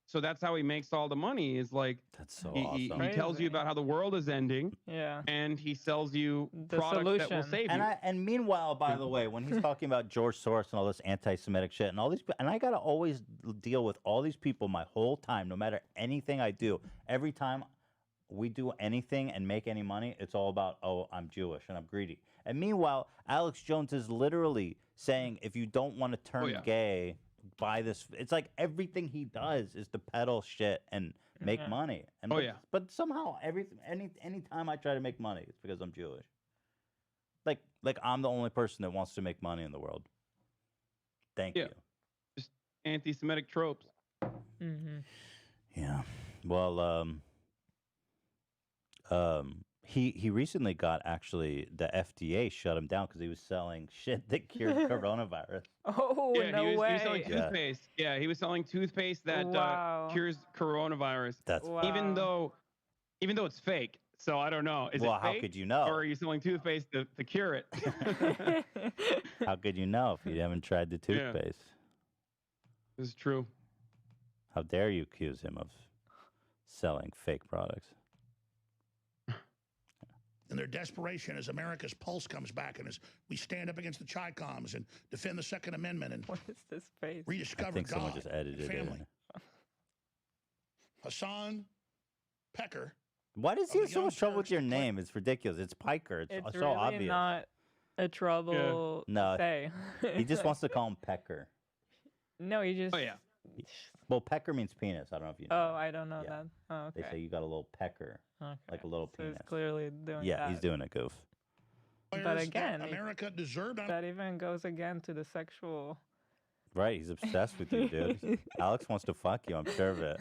Speaker 7: So that's how he makes all the money, is like
Speaker 8: That's so
Speaker 7: he
Speaker 8: awesome.
Speaker 7: tells you about how the world is ending,
Speaker 10: Yeah.
Speaker 7: and he sells you
Speaker 10: The
Speaker 7: products that will
Speaker 10: solution.
Speaker 7: save
Speaker 8: And
Speaker 7: you.
Speaker 8: and meanwhile, by the way, when he's talking about George Soros and all this anti-Semitic shit and all these, and I gotta always deal with all these people my whole time, no matter anything I do. Every time we do anything and make any money, it's all about, oh, I'm Jewish and I'm greedy. And meanwhile, Alex Jones is literally saying, if you don't want to turn
Speaker 7: yeah.
Speaker 8: gay, buy this. It's like everything he does is to peddle shit and make
Speaker 10: Yeah.
Speaker 8: money. And
Speaker 7: Oh, yeah.
Speaker 8: But somehow any time I try to make money, it's because I'm Jewish. Like I'm the only person that wants to make money in the world. Thank
Speaker 7: Yeah.
Speaker 8: you.
Speaker 7: Just anti-Semitic tropes.
Speaker 10: Mm-hmm.
Speaker 8: Yeah. Well, he recently got actually the FDA shut him down because he was selling shit that cured coronavirus.
Speaker 10: Oh,
Speaker 7: Yeah,
Speaker 10: no
Speaker 7: he was
Speaker 10: way.
Speaker 7: selling
Speaker 8: Yeah.
Speaker 7: toothpaste. Yeah, he was selling toothpaste that
Speaker 10: Wow.
Speaker 7: cures coronavirus.
Speaker 8: That's
Speaker 10: Wow.
Speaker 7: Even though it's fake. So I don't know. Is
Speaker 8: well,
Speaker 7: it
Speaker 8: how
Speaker 7: fake?
Speaker 8: could you know?
Speaker 7: Or are you selling toothpaste to cure it?
Speaker 8: How could you know if you haven't tried the
Speaker 7: Yeah.
Speaker 8: toothpaste?
Speaker 7: This is true.
Speaker 8: How dare you accuse him of selling fake products?
Speaker 9: And their desperation as America's pulse comes back and as we stand up against the Chi-Coms and defend the Second Amendment and
Speaker 10: What is this face?
Speaker 8: I
Speaker 9: rediscover
Speaker 8: think someone
Speaker 9: God
Speaker 8: just
Speaker 9: and
Speaker 8: edited it
Speaker 9: family.
Speaker 8: in.
Speaker 9: Hassan Pecker.
Speaker 8: Why does he
Speaker 9: Of
Speaker 8: have
Speaker 9: the
Speaker 8: so
Speaker 9: Young
Speaker 8: much trouble with
Speaker 9: Turks
Speaker 8: your
Speaker 9: declare-
Speaker 8: name? It's ridiculous. It's Piker. It's
Speaker 10: It's
Speaker 8: so
Speaker 10: really
Speaker 8: obvious.
Speaker 10: not a trouble
Speaker 8: No,
Speaker 10: to say.
Speaker 8: He just wants to call him Pecker.
Speaker 10: No, he just.
Speaker 7: Oh yeah.
Speaker 8: Well, pecker means penis. I don't know if you know.
Speaker 10: Oh, I don't know
Speaker 8: Yeah.
Speaker 10: that. Oh, okay.
Speaker 8: They say you got a little pecker,
Speaker 10: Okay.
Speaker 8: like a little
Speaker 10: So
Speaker 8: penis.
Speaker 10: he's clearly doing
Speaker 8: Yeah,
Speaker 10: that.
Speaker 8: he's doing a goof.
Speaker 10: But
Speaker 9: Players that
Speaker 10: again,
Speaker 9: America deserved.
Speaker 10: that even goes again to the sexual.
Speaker 8: Right, he's obsessed with you, dude. Alex wants to fuck you. I'm sure of it.